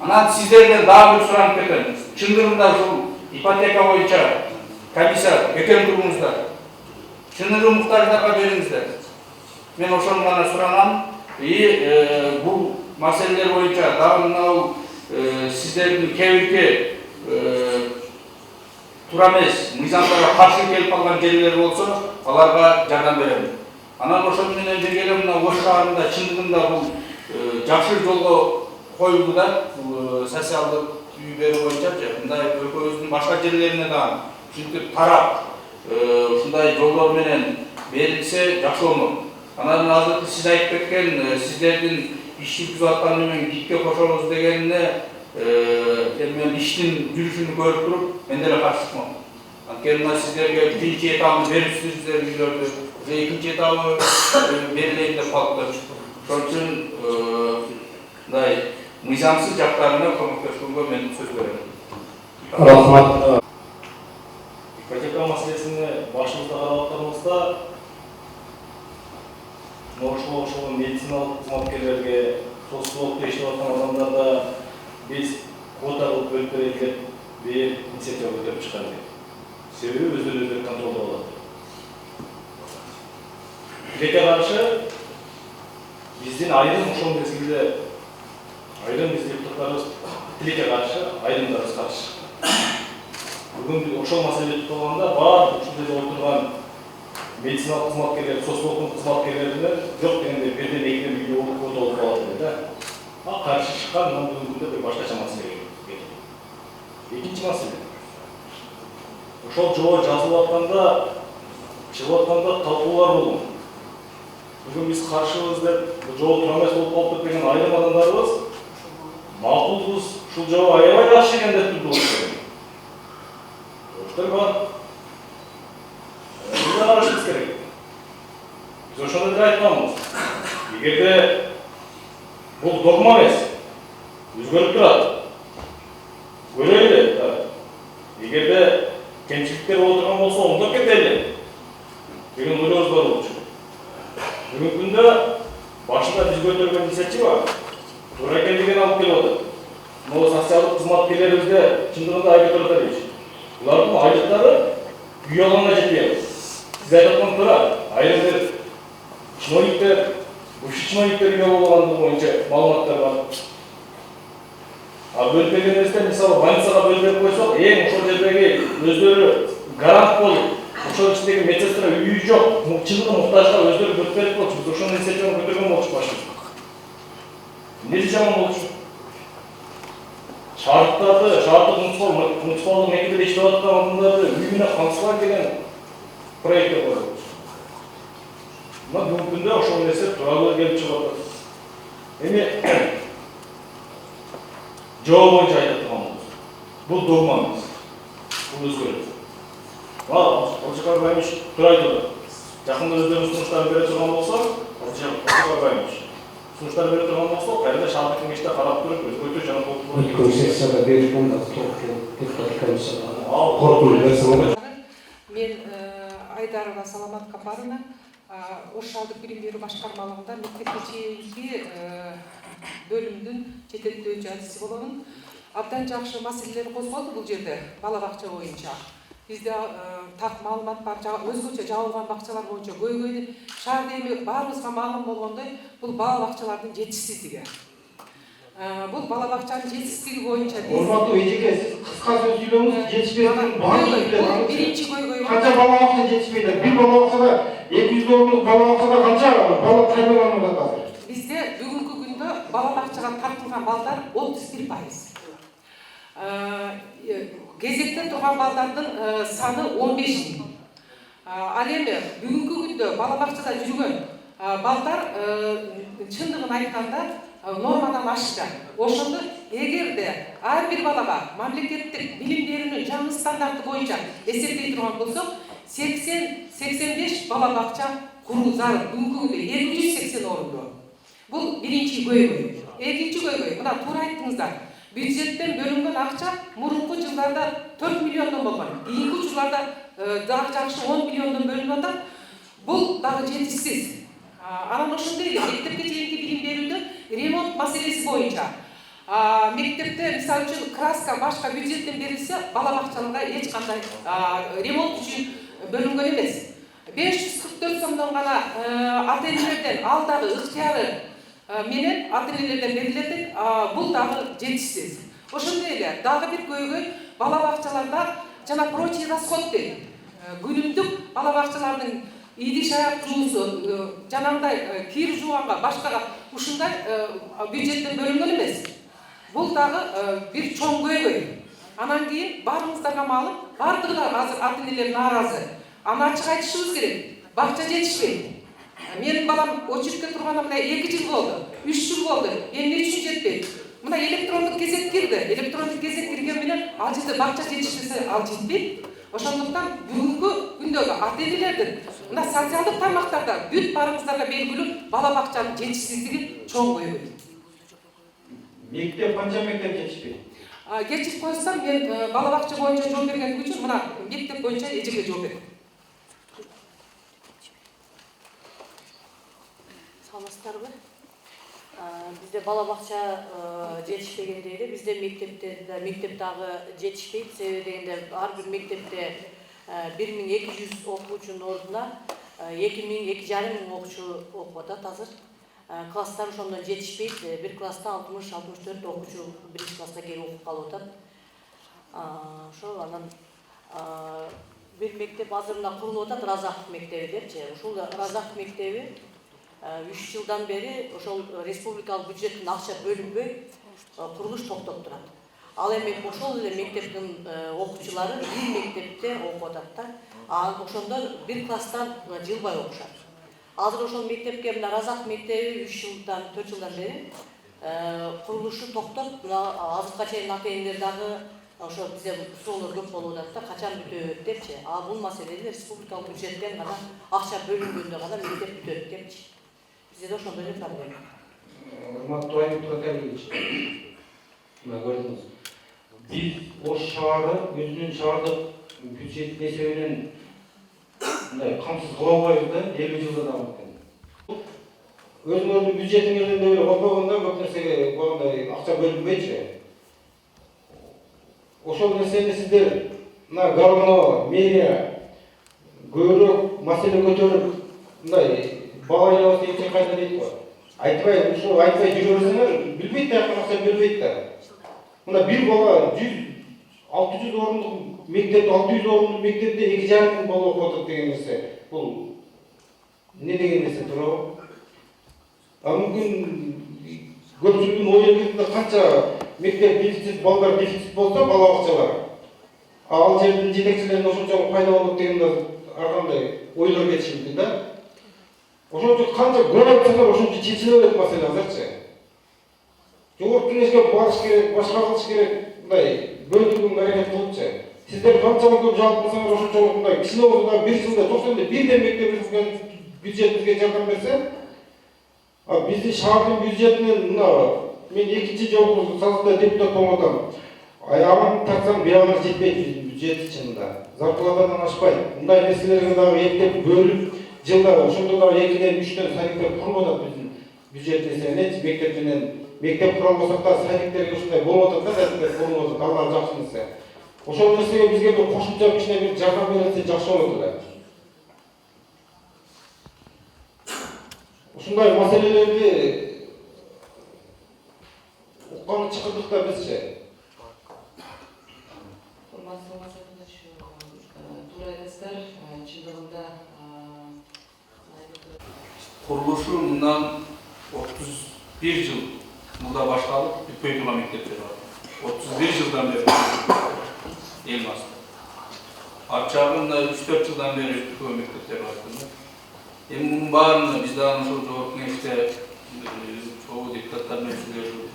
Анан сиздерден дагы бир суранып кетем. Чындыгында ушул ипотека боюнча комиссия бекем туруңуздар. Чыныгы муктаждарга бериңиздер. Мен ошону гана суранам. Бул маселелер боюнча дагы мына сиздердин кээ туура эмес мыйзамдарга каршы келип калган жерлер болсо, аларга жардам берем. Анан ошону менен бирге эле мына Ош шаарында чындыгында бул жакшы жолго коюлду да, социалдык үй берүү боюнча, мындай өлкөбүздүн башка жерлерине дагы ушинтип тарап, ушундай жолдор менен берилсе жакшы болмок. Анан азыр сиз айтып кеткен сиздердин иш жүргүзүп атканы менен ГИКке кошобуз дегенине мен иштин жүрүшүн көрүп туруп, мен деле каршы чыкмам. Анткени мына сиздерге биринчи этабын берипсиздер үйлөрдү, экинчи этабы берилейин деп калыптыр. Ошон үчүн мындай мыйзамсыз жактарына көмөктөшкөнгө мен сөз берем. Рахмат. Ипотека маселесini башыбызда карап атканыбызда, ошол медициналык кызматкерлерге, социологдо иштеп аткан адамдарда биз квота кылып бөлүп берели деп бир инициатива көтөрүп чыккан элек. Себеби өздөрү контролдоп алат. Тилекке каршы биздин айрым ошол мезгилде биз депутаттарыбыз тилекке каршы, айрымдарыбыз каршы. Бүгүн ошол маселе тутканда бар ушул жерде отурган медициналык кызматкерлер, социологдун кызматкерлеринен жок дегенде бирден экиден бирге квота болуп калат да. Каршы чыккан бүгүнкү күндө бир башкача маселе кетти. Экинчи маселе. Ошол жобо жазылып атканда, чыгып атканда талкуулар болду. Бүгүн биз каршыбыз деп жобо туура эмес болуп калыптыр деген айрым адамдарыбыз макулбуз, ушул жобо аябай жакшы экен деп турду. Жоштор бар. Биз карашыбыз керек. Биз ошондо деле айтканбыз. Эгерде бул догма эмес, өзгөрүп турат. Көрөлү. Эгерде кемчиликтер боло турган болсо, оңдоп кетели деген ойлорубуз бар болчу. Бүгүнкү күндө башында биз көтөргөн инициатива туура экендигин алып келип атат. Могу социалдык кызматкерлерибизде чындыгында айлык төлөтөбүз. Булардын айлыктары үй алганга жетпей. Сиз айтып аткан туура, айрым бир чиновниктер, бывший чиновниктер үй алгандыгы боюнча маалыматтар бар. Бөлүп бергенибизде мисалы больницага бөлүп берип койсок, эң ошол жердеги өздөрү гарант болуп, ошол ичиндеги медсестра үйү жок, чындыгы муктажга өздөрү бөлүп берип болчу. Биз ошол инициативаны көтөргөн болчу башында. Эмне жаман болчу? Шаардык муниципалдык мекемеде иштеп аткан адамдарды үйүнө камсызган деген проекте қойылды. Мына бүгінгі күнде ошол нерсе тууралуу келип чыгып атат. Эми жоо боюнча айтып турганбыз. Бул догмамыз. Бул өзгөрөт. Олжикар Ибраимович туура айтты. Жакында өздөрүнүн сунуштарын бере турган болсо, Олжикар Ибраимович сунуштар бере турган болсо, кайрадан шаардык кеңеште карап туруп өзгөртүү жана толуктуруу Сессияда берилген депутат комиссияда коркуу берсеңер. Мен Айдарова Саламат Капарына, Ошалдык билим берүү башкармалыгында мектепке чейинки бөлүмдүн жетектөөчү адиси боломун. Абдан жакшы маселелер козголду бул жерде бала бакча боюнча. Бизде так маалымат бар, өзгөчө жабылган бакчалар боюнча көйгөйдү. Шаарда эми баарыбызга маалым болгондой, бул бала бакчалардын жетишсиздиги. Бул бала бакчанын жетишсиздиги боюнча Урматтуу эжеке, сиз кыска сөз сүйлөңүз, жетишпейдигин баардыгы биринчи көйгөй канча бала бакча жетишпейди? Бир бала бакчада 200 орунлук бала бакчада канча бала тайбаланып атат азыр? Бизде бүгүнкү күндө бала бакчага тартылган балдар 31%. Кезекте турган балдардын саны 15 000. Ал эми бүгүнкү күндө бала бакчада жүргөн балдар чындыгын айтканда нормадан ашты. Ошондо эгерде ар бир балага мамлекеттик билим берүүнүн жаңы стандарты боюнча эсептей турган болсок, 80-85 бала бакча куруу зарыл. Бүгүнкү күндө 280 орунду. Бул биринчи көйгөй. Экинчи көйгөй, мына туура айттыңыздар. Бюджеттен бөлүнгөн акча мурунку жылдарда 4 миллиондон болгон. Кийинки жылдарда дагы жакшы 10 миллиондон бөлүнүп атат. Бул дагы жетишсиз. Анан ошондой эле мектепке чейинки билим берүүдө ремонт маселеси боюнча мектепте мисалы үчүн краска башка бюджеттен берилсе, бала бакчаларга эч кандай ремонт үчүн бөлүнгөн эмес. 544 сомдон гана ата-энелерден алдагы ыктыяры менен ата-энелерден берилет. Бул дагы жетишсиз. Ошондой эле дагы бир көйгөй бала бакчаларда жана прочий расход дейт. Күнүмдүк бала бакчалардын идиш аяк жуусу, жанагындай кир жууганга, башкага ушундай бюджеттен бөлүнгөн эмес. Бул дагы бир чоң көйгөй. Анан кийин баарыңыздарга маалым, бардыгы да азыр ата-энелер нааразы. Аны ачык айтышыбыз керек. Бакча жетишпейт. Менин балам очередке турганда мына 2 жыл болду, 3 жыл болду. Эмне үчүн жетпейт? Мына электрондук кезек кирди. Электрондук кезек кирген менен ал жерде бакча жетишпесе ал жетпейт. Ошондуктан бүгүнкү күндөгү ата-энелердин мына социалдык тармактарда бүт барыңыздарга белгилүү бала бакчанын жетишсиздиги чоң көйгөй. Мектеп канча мектеп жетишпейт? Кечирип койсом, мен бала бакча боюнча жооп берген үчүн мына мектеп боюнча эжеге жооп берем. Саламатсыздарбы? Бизде бала бакча жетишпеген дейли. Бизде мектеп дагы жетишпейт. Себеби дегенде ар бир мектепте 1200 окуучунун ордуна 2,5 окуучу окуп атат азыр. Класстар ошондон жетишпейт. Бир класста 60-64 окуучу биринчи класска келип окуп калып атат. Ошол анан бир мектеп азыр мына курулуп атат, Разак мектеби депчи. Ушул Разак мектеби 3 жылдан бери ошол республикалык бюджеттен акча бөлүнбөй курулуш токтоп турат. Ал эми ошол эле мектептин окуучулары бир мектепте окуп атат да. Ошондо бир класстан жылбай окушат. Азыр ошол мектепке мына Разак мектеби 3 жылдан 4 жылдан бери курулушу токтоп, азыркыга чейин ата-энелер дагы ошо бизде суроолор көп болуп атат да, качан бүтөт депчи. Бул маселени республикалык бюджеттен гана акча бөлүнгөндө гана мектеп бүтөт депчи. Бизде ошондой эле проблема. Урматтуу Айнур Аталиевич, мына көрдүңүз. Биз Ош шаары өзүнүн шаардык бюджет эсебинен мындай камсыз кыла албайбыз да, 50 жылда да. Өзүңөрдүн бюджетиңерден деле колдогондо көп нерсеге болгондой акча бөлүнбөйчү. Ошол нерсени сиздер мына Гарманова, мэрия көбүрөөк маселе көтөрүп, мындай бала айнабасы эче кайда дейт го. Айтпай, ушул айтпай жүрө берсеңер, билбейт да, акча бербейт да. Мына бир бала 600 орунлук мектепте, 600 орунлук мектепте 2,5 мың бала окуп атат деген нерсе. Бул не деген нерсе туурабы? Мүмкүн көпчүлүктүн ой эркиндигинде канча мектеп дефицит, балдар дефицит болсо, бала бакчалар. Ал жердин жетекчилерин ошончолук пайда болот дегенди ар кандай ойлор кетиши мүмкүн да. Ошончо канча көп айтсаңар ошончо чечиле берет маселе азырчы. Жогорку кеңешке барыш керек, башка кылыш керек, мындай бөлүнүүгө аракет кылыпчы. Сиздер канчалык көп жалпы кылсаңар ошончолук мындай кичине болсо да 1 жылда 91 мектебибизге бюджетибизге жардам берсе, а биздин шаардын бюджетинен мына мен 2-чи жолу сазында депутат болуп атам. Аягын тартсам биягына жетпейт биздин бюджет чынында. Зарплатадан ашпайт. Мындай нерселерге дагы эптеп бөлүп жылда ошондо дагы 2-ден 3-төн садиктер курулуп атат биздин бюджет эсебинен мектеп менен мектеп куралбасак да садиктерге ушундай болуп атат да садиктер курулуп атат. Алла жакшы нерсе. Ошол нерсеге бизге бир кошумча кичине бир жардам берилсе жакшы болот эле. Ушундай маселелерди укканы чыкырдык да бизчи. Туура эместер, чындыгында Курулушу мындан 31 жыл мында башталып, бүтпөй турган мектептер бар. 31 жылдан бери элбасы. Арт жагында 3-4 жылдан бери бүтпөй мектептер бар. Эми мунун баарын биз дагы ошол жогорку кеңеште чогуу депутаттар менен сүйлөшүп,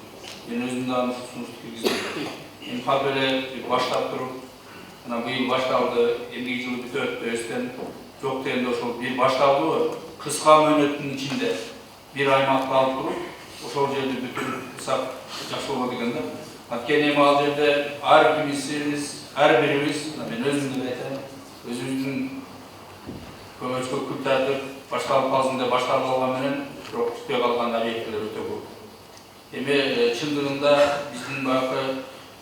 мен өзүм дагы сунушту киргиздим. Эми кап эле баштап туруп, мына быйыл башталды, эмгек жылы бүтөт, өстөн жок дегенде ошол бир башталдыбы, кыска мөөнөттүн ичинде бир аймакты алып туруп, ошол жерди бүтүрүп кылсак жакшы болот экен да. Анткени эми ал жерде ар бирибиз, мен өзүмдү айтайын, өзүбүздүн көмөчкө күн тартып башталып калсын деп башталып алган менен бирок бүтпөй калган объектилер өтө көп. Эми чындыгында биздин баягы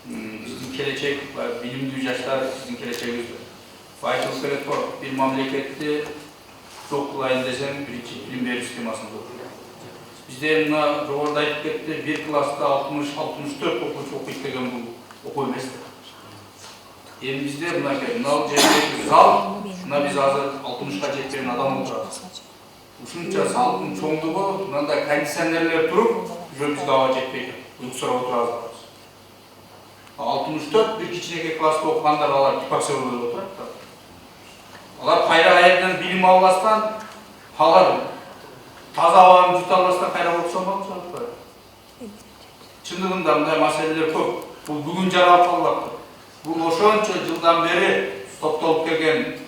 биздин келечек, билимдүү жаштар биздин келечегибиз. Айтылып керек бир мамлекетти жок кылайын десең, биринчи билим берүү системасын куруу. Bizde mına жогоруда айтып кетти, bir класста 60-64 окуучу окуйт деген бул окуу эмес. Эми бизде мына жердеги зал, мына биз азыр 60га жеткен адам отурабыз. Ушунча залдын чоңдугу, мындай кондиционерлер туруп, уже бизге аба жетпейт. Уйкусурап отурабыз. 64 bir кичинекей класста окугандар алар гипоксия болуп отурат. Алар кайра айырдан билим албастан, алар таза абаны жута албастан кайра окуса болот. Чындыгында мындай маселелер көп. Бул бүгүн жаралып калбаптыр. Бул ошончо жылдан бери топтолуп келген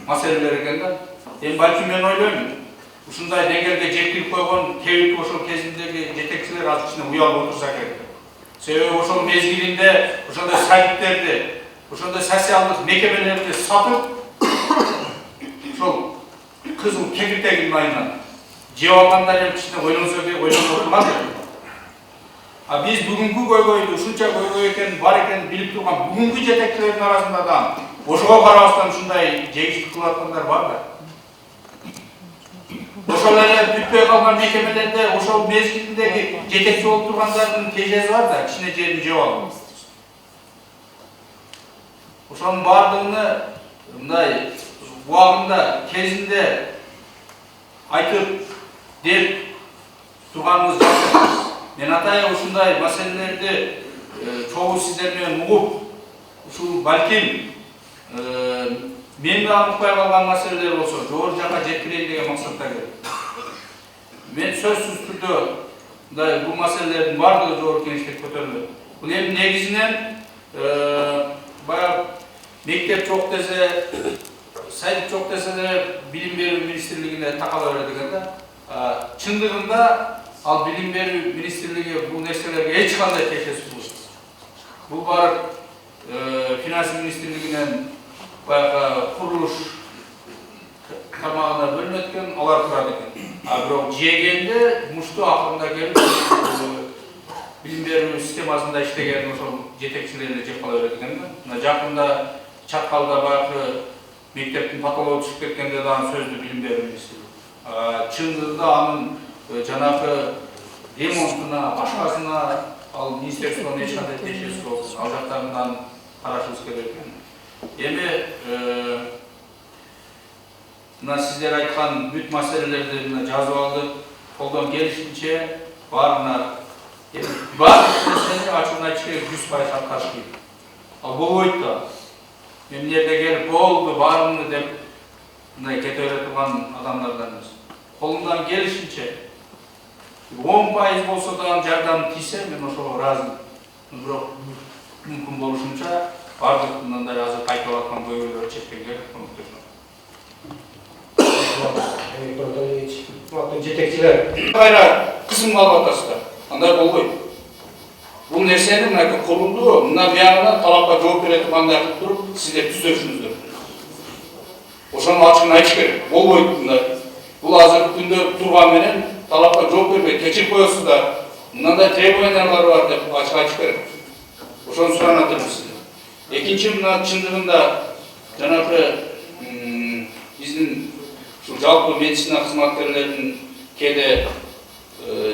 маселелер экен да. Эми балким мен ойлойм, ушундай деңгээлге жеткирип койгон кебинки ошол кезиндеги жетекчилер азыр кичине уялып отурса керек. Себеби ошол мезгилинде ошондой садиктерди, ошондой социалдык мекемелерди сатып, ошол кызыл кекиртегин айынан жеп алгандар эми кичине ойлонсо керек, ойлонуп отурган. А биз бүгүнкү көйгөйдү, ушунча көйгөй экен, бар экен билип турган бүгүнкү жетекчилердин арасында да ошого карабастан ушундай жегиштик кылып аткандар бар да. Ошол эле бүтпөй калган мекемелерде ошол мезгилиндеги жетекчи болуп тургандардын тежези бар да, кичине жерин жеп алып. Ошонун баардыгына мындай убагында, кезинде айтып деп турганыбыз жакшы. Мен атайын ушундай маселелерди чогуу сиздер менен угуп, ушул балким мен да укпай калган маселелер болсо, жогору жака жеткирейин деген максатта келдим. Мен сөзсүз түрдө мындай бул маселелердин бардыгы жогору кеңеште көтөрүлөт. Бул эми негизинен баягы мектеп жок десе, садик жок десе де билим берүү министрлигине такала берет экен да. Чындыгында ал билим берүү министрлиги бул нерселерге эч кандай тиешеси болбойт. Бул барып финанс министрлигинен баягы курулуш тармагына бөлүнөт экен, алар турат экен. А бирок жегенде мушту акырында келип билим берүү системасында иштеген ошол жетекчилерди жеп кала берет экен да. Мына жакында Чаткалда баягы мектептин потологу түшүп кеткенде дагы сөздү билим берүү министрлиги. Чындыгында анын жанагы ремонтуна, башкасына ал министрликтен эч кандай тиешеси жок. Ал жактарынан карашыбыз керек экен. Эми мына сиздер айткан бүт маселелерди мына жазып алдык. Колдон келишинче баарына баардык нерсени ачыгын айтыш керек, 100% аткарыш керек. Ал болбойт да. Мемлекетке келип болду баарыңды деп мындай кете бере турган адамдардан эмес. Колундан келишинче 10% болсо да жардам тийсе мен ошого ыраазымын. Бирок мүмкүн болушунча бардык мындай азыр кайтып аткан көйгөйлөрдү чектеүүгө көмөктөшөм. Жетекчилер. Кайра кысымга алып атасыздар. Андай болбойт. Бул нерсени мына курулду, мына биягынан талапка жооп бере тургандай кылып туруп, сиздер түзөшүңүздөр. Ошону ачык айтыш керек. Болбойт мындай. Бул азыркы күндө турган менен талапка жооп бербей кечирип коесуздар. Мындай требованиялар бар деп ачык айтыш керек. Ошону суранып атырмын сизден. Экинчи, мына чындыгында жанагы биздин ушул жалпы медицина кызматкерлеринин кээде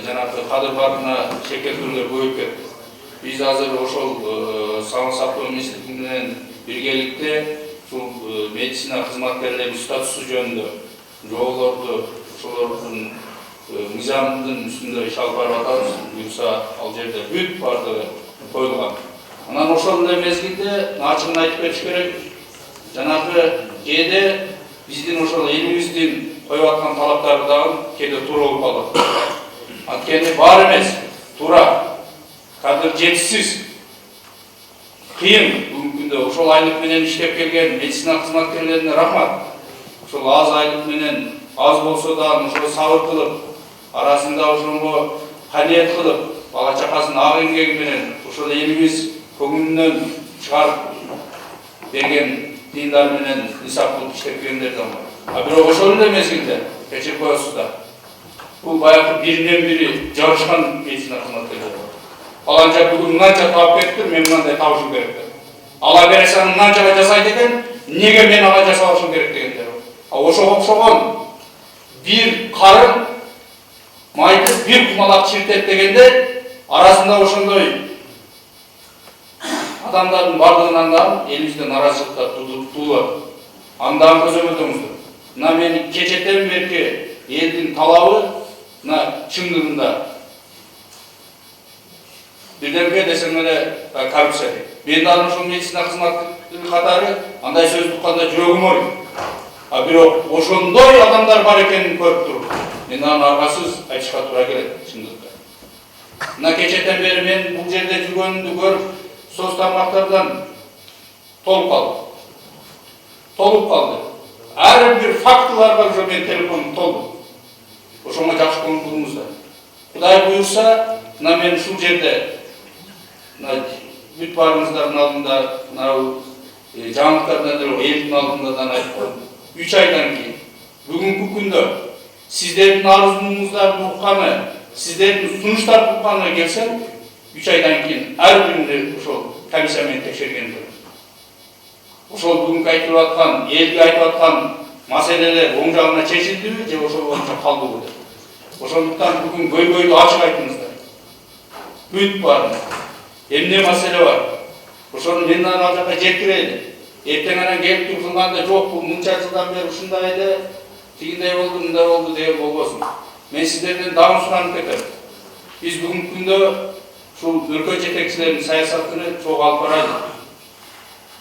жанагы кадыр баркына шекертүүлөр көбөйүп кетти. Биз азыр ошол сагындык сактоо министрлиги менен биргеликте ушул медицина кызматкерлеринин статусу жөнүндө жоолорду ошолордун мыйзамдын үстүндө иш алып барып атабыз. Буюрса ал жерде бүт бардыгы коюлган. Анан ошол эле мезгилде ачыгын айтып кетиш керек. Жанагы кээде биздин ошол элибиздин коюп аткан талаптары дагы кээде туура болуп калат. Анткени бар эмес, туура. Кадыр жетишсиз. Кыйын бүгүнкү күндө ошол айлык менен иштеп келген медицина кызматкерлерине рахмат. Ошол аз айлык менен аз болсо да ошол сабыр кылып, арасында ошого каниет кылып, бала чакасын ак эмгеги менен ошол элибиз көңүлүнөн чыгарып берген тыйындар менен исап кылып иштеп келгендер да бар. Бирок ошол эле мезгилде кечирип коесуздар. Бул баягы биринен бири жарышкан медицина кызматкерлери бар. Аланча бүгүн мынанча таап кетиптир, мен мындай табышым керек деп. Ала бересен мынанчага жасайт экен, неге мен ала жасабашым керек дегендер. Ошого окшогон бир карын майды бир кумалак чиртет дегенде арасында ошондой адамдардын бардыгынан да элибизде наразычылыктар туулат. Андан көзөмөлдөңүздөр. Мына мен кечетен берки элдин талабы мына чындыгында бирдемге десең эле коррупция. Мен дагы ошол медицина кызматкерлери катары андай сөз укканда жүрөгүм оойт. Бирок ошондой адамдар бар экенин көрүп туруп, мен аны аргасыз айтышка туура келет чындыкта. Мына кечетен бери мен бул жерде жүргөнүмдү көрүп, соц тармактардан толуп калды. Ар бир фактыларга уже мен телефонум толду. Ошоңо жакшы көңүл буруңуздар. Кудай буюрса, мына мен ушул жерде бүт баарыңыздардын алдында, мына жаңылыктардан элдин алдында да айткан 3 айдан кийин бүгүнкү күндө сиздердин арызыңыздарды укканы, сиздердин сунуштарды укканы келсем, 3 айдан кийин ар биринде ошол комиссия менен текшергендер. Ошол бүгүнкү айтылып аткан, элге айтып аткан маселелер оң жагына чечилдиби же ошол боюнча калдыбы деп. Ошондуктан бүгүн көйгөйдү ачык айтыңыздар. Бүт баарын. Эмне маселе бар? Ошону мен ал жака жеткирели. Эртең анан келип туруп кылганда жок, бул мынча жылдан бери ушундай эле, тигиндей болду, мындай болду деген болбосун. Мен сиздерден дагы суранып кетем. Биз бүгүнкү күндө ушул өлкө жетекчилеринин саясатын чогуу алып барайлы.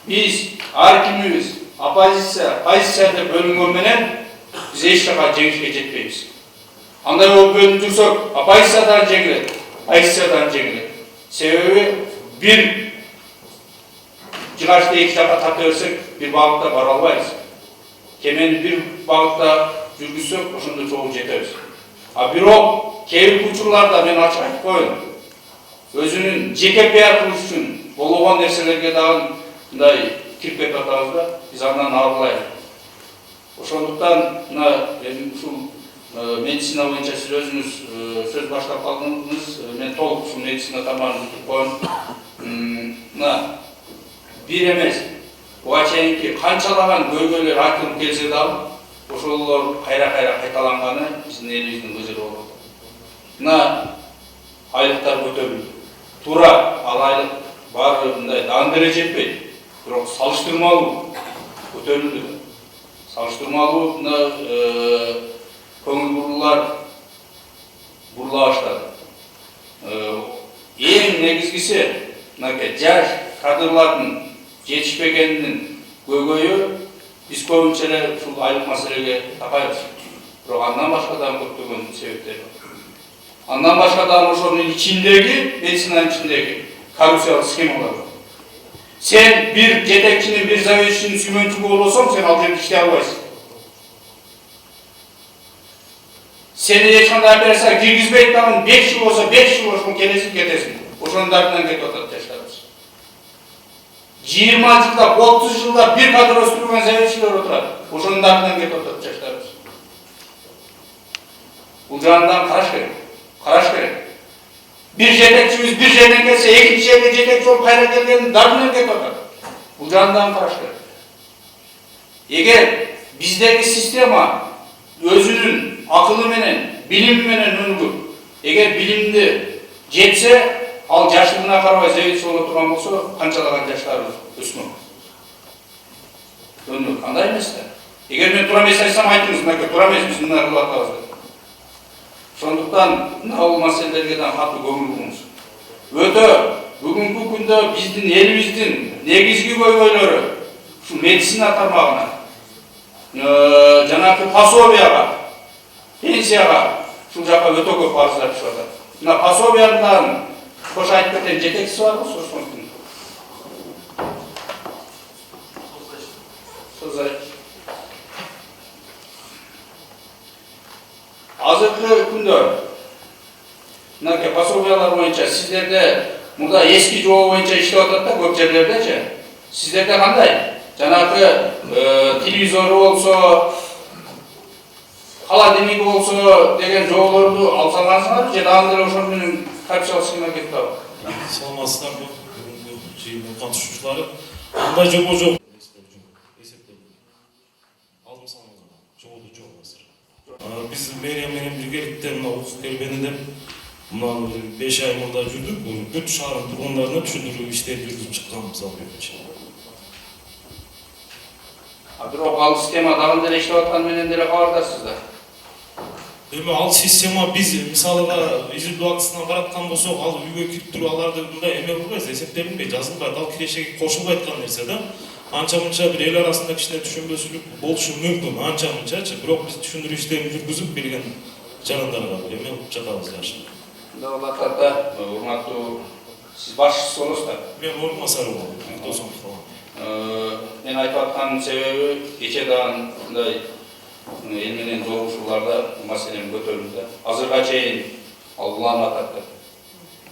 Биз ар кимибиз позиция деп бөлүнгөн менен биз эч жака жеңишке жетпейбиз. Андай болуп бөлүнүп жүрсөк, оппозициядан жеңилет, позициядан жеңилет. Себеби бир жыгачты эки жака тарта берсек, бир багытта бара албайбыз. Кемени бир багытта жүргүзсөк, ошондо чогуу жетебиз. Бирок кээ бир учурларда мен ачык айтып коеюн. Өзүнүн жеке пиар кылыш үчүн болгон нерселерге дагы мындай кирип кетип атабыз да, биз андан арылайлы. Ошондуктан мына ушул медицина боюнча сиз өзүңүз сөз баштап калдыңыз. Мен толук ушул медицина тармагын бүтүп коем. Мына бир эмес, буга чейинки канчалаган көйгөйлөр айтылып келсе дагы, ошолор кайра кайталанганы биздин элибиздин көзү болуп атат. Мына айлыктар көтөрүлдү. Туура, ал айлык баары мындай дан деле жетпейт. Бирок салыштырмалуу көтөрүлдү. Салыштырмалуу мына көңүл бурулар бурула баштады. Эң негизгиси мына жаш кадрлардын жетишпегенин көйгөйү биз көбүнчө эле ушул айлык маселеге такайбыз. Бирок андан башка да көптөгөн себептер бар. Андан башка да ошонун ичиндеги, медицинаның ичиндеги коррупциялык схемалар бар. Сен бир жетекчинин, бир заведующинин сүймөнчүгү болсоң, сен ал жерде иштей албайсың. Сени эч кандай операцияга киргизбейт дагы 5 жыл болсо 5 жыл ошол келесиң кетесиң. Ошонун артынан кетип атат жаштарыбыз. 20 жылда, 30 жылда бир кадр өстүргөн заведующийлер отурат. Ошонун артынан кетип атат жаштарыбыз. Бул жагынан караш керек. Караш керек. Bir жетекчибиз bir жерден келсе, экинчи жерге жетекчи болуп кайра келгенин дарынын кетип атат. Бул жагынан караш керек. Эгер биздеги система өзүнүн акылы менен, билими менен өнүгүп, эгер билимди жетсе, ал жаштыгына карабай заведующий боло турган болсо, канчалаган жаштарыбыз өсмөк. Өнүгүп, андай эмес да. Эгер мен туура эмес айтсам, айтыңыз, мынакей туура эмес, биз мына кылып атабыз деп. Ошондуктан бул маселелерге да катуу көңүл буруңуз. Өтө бүгүнкү күндө биздин элибиздин негизги көйгөйлөрү ушу медицина тармагына, жанагы пособияга, пенсияга ушул жака өтө көп арыздар түшүп атат. Мына пособиядан кош айтып кеткен жетекчиси барбы Сосмондун? Азыркы күндө мынакей пособиялар боюнча сиздерде мурда эски жобо боюнча иштеп атат да көп жерлердечи. Сиздерде кандай? Жанагы телевизору болсо, холодильниги болсо деген жоболорду алсаңарсыңарбы же дагы деле ошон менен коррупциялык схема кетип атабы? Саламатсыздарбы, бүгүнкү жыйындын катышуучулары. Андай жобо жок. Алдым салмаган. Жобо жок азыр. Биз мэрия менен биргеликте мына укук кербенинде мына 5 ай мурда жүрдүк. Бүт шаардын тургундарына түшүндүрүү иштерин жүргүзүп чыкканбыз ал боюнча. Бирок ал система дагы деле иштеп атканы менен деле кабардарсыздар. Эми ал система биз мисалга изилдөө актысына бараткан болсок, ал үйгө кирип туруп аларды мындай эме кылбайбыз, эсептелинбейт, жазылбайт, ал кирешеге кошулбай аткан нерсе да. Анча-мынча бир эл арасында кичине түшүнбөсүлүк болушу мүмкүн, анча-мынчачы, бирок биз түшүндүрүү иштерин жүргүзүп берген жарандарга эме кылып жатабыз жашып. Мында урматтуу сиз башчысы болосуз да. Мен орун басары болом, досум falan. Мен айтып атканын себеби кече дагы мындай эл менен жолугушууларда маселени көтөрдүм да. Азырга чейин ал уланып атат.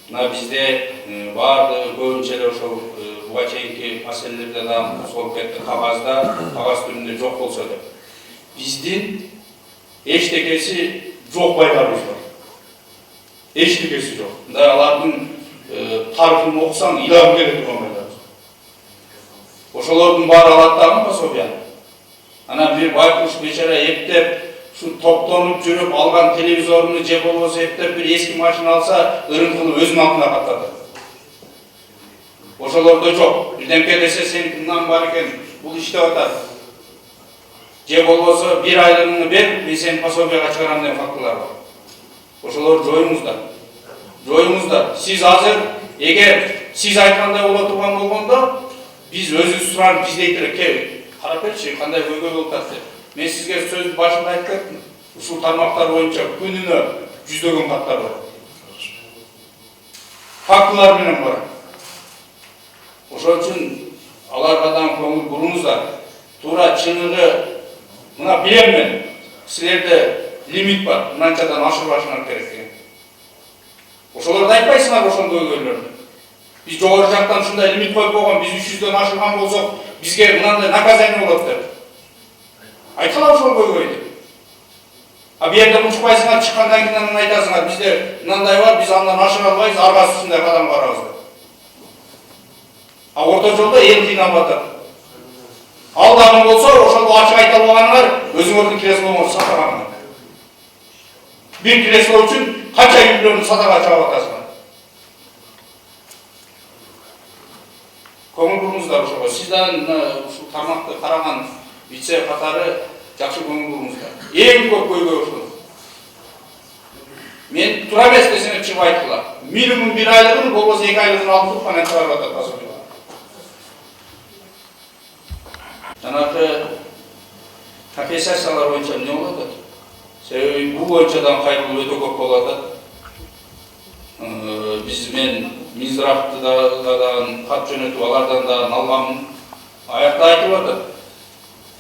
Мына бизде баардыгы көбүнчө эле ошол буга чейинки маселелерде дагы козголуп кетти. Кагаз түрүндө жок болсо деп. Биздин эчтекеси жок байларыбыз бар. Эчтекеси жок. Мындай алардын тарыхын окусаң ыйлагың келе турган байларыбыз. Ошолордун баары алат дагы пособияны. Ана бир байкуш бечара эптеп, шу топтонуп жүрүп алган телевизоруну же болбосо эптеп бир эски машина алса, ырым кылып өзүнүн атына каттатат. Ошолордо жок. Бирдемке десе сен мындан бар экен, бул иштеп атат. Же болбосо бир айлыгыңды бер, мен сени пособияга чыгарам деген фактылар бар. Ошолорду жоюңуздар. Жоюңуздар. Сиз азыр эгер сиз айткандай боло турган болгондо, биз өзүбүз суранып биздейт элек, карап берчи кандай көйгөй болуп атат деп. Мен сизге сөздүн башында айтып кеттим. Ушул тармактар боюнча күнүнө жүздөгөн каттар бар. Фактылар менен бар. Ошон үчүн аларга да көңүл буруңуздар. Туура чыныгы мына билем мен. Силерде лимит бар. Мынанчадан ашырбашыңар керек деген. Ошолорду айтпайсыңар ошол көйгөйлөрдү. Биз жогору жактан ушундай лимит коюп койгон, биз 300дөн ашырган болсок, бизге мынандай наказание болот деп. Айткыла ошол көйгөйдү. А бу жерде мучпайсыңар, чыккандан кийин айтасыңар, бизде мынандай бар, биз андан ашыра албайбыз, аргасы ушундай кадам барабыз деп. А орто жолдо эл кыйналып атат. Ал дагы болсо, ошол ачык айта албаганыңар өзүңөрдүн креслоңорду сатаганыңар. Бир кресло үчүн канча үйлөрдү сатага чыгып атасыңар. Көңүл буруңуздар ошого. Сизден ушул тармакты караган вице катары жакшы көңүл буруңуздар. Эң көп көйгөй ушул. Мен туура эмес десем чыгып айткыла. Минимум 1 айлыгын, болбосо 2 айлыгын алып туруп анан чыгарып атат пособияга. Жанагы компенсациялар боюнча эмне болот? Себеби бул боюнчадан кайрылуу өтө көп болуп атат. Биз мен Минздравдан кат жөнөтүп алардан да алгам аякта айтып атат.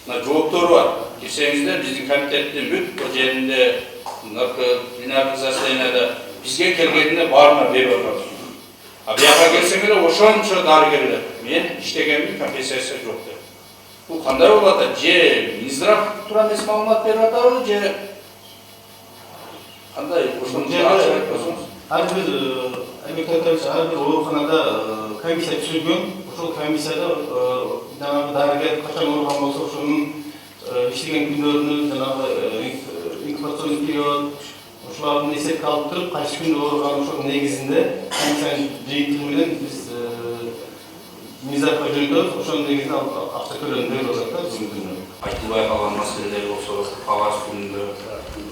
Мына жооптору бар. Кирсеңиздер биздин комитеттин бүт жеринде пленарный заседанияда бизге келгенде баарына берип атабыз. А бияка келсеңер ошончо дарыгерлер мен иштегенмин, компенсация жок деп. Бул кандай болуп атат? Же Минздрав туура эмес маалымат берип атабы, же кандай? Ошону ачып айтпасаңыз. Ар бир эмгектеш ар бир ооруканада комиссия түзүлгөн. Ошол комиссияда жанагы дарыгер качан ооруган болсо ошонун иштеген күндөрүнү жанагы инкубационный период ошолордун эсепке алып туруп кайсы күндө ооруган ошол негизинде комиссиянын жыйынтыгы менен биз Минздравга жөнөтөбүз. Ошонун негизинде акча төлөнүп атат да бүгүнкү күндө. Айтылбай калган маселелер болсо кагаз күнүндө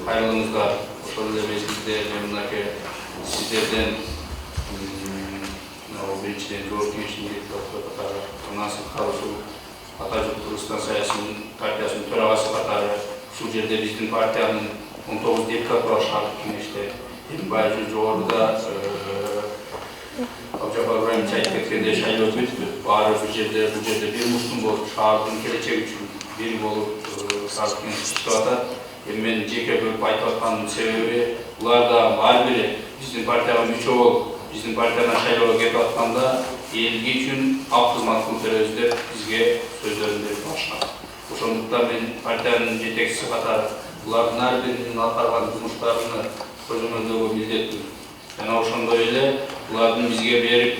кайрылыңыздар. Ошол эле мезгилде мен мынакей сиздерден биринчиден жооп кеңешинин депутаты катары, андан сырткары ушул Ата журт Кыргызстан саясий партиясынын төрагасы катары ушул жерде биздин партиянын 19 депутаты бар шаардык кеңеште. Баягы жогоруда Абжапар Ибраимович айтып кеткендей шайлоо өтүптү. Баары бул жерде бир муштум болуп, шаардын келечеги үчүн бир болуп шаардык кеңеш иштеп атат. Мен жеке бөлүп айтып атканымдын себеби буларда ар бири биздин партияга мүчө болуп, биздин партиядан шайлоого кетип атканда элге үчүн ак кызмат кылып беребиз деп бизге сөздөрүн берип башлаган. Ошондуктан мен партиянын жетекчиси катары булардын ар биринин аткарган жумуштарына көзөмөлдөгө милдеттүү. Жана ошондой эле булардын бизге берип,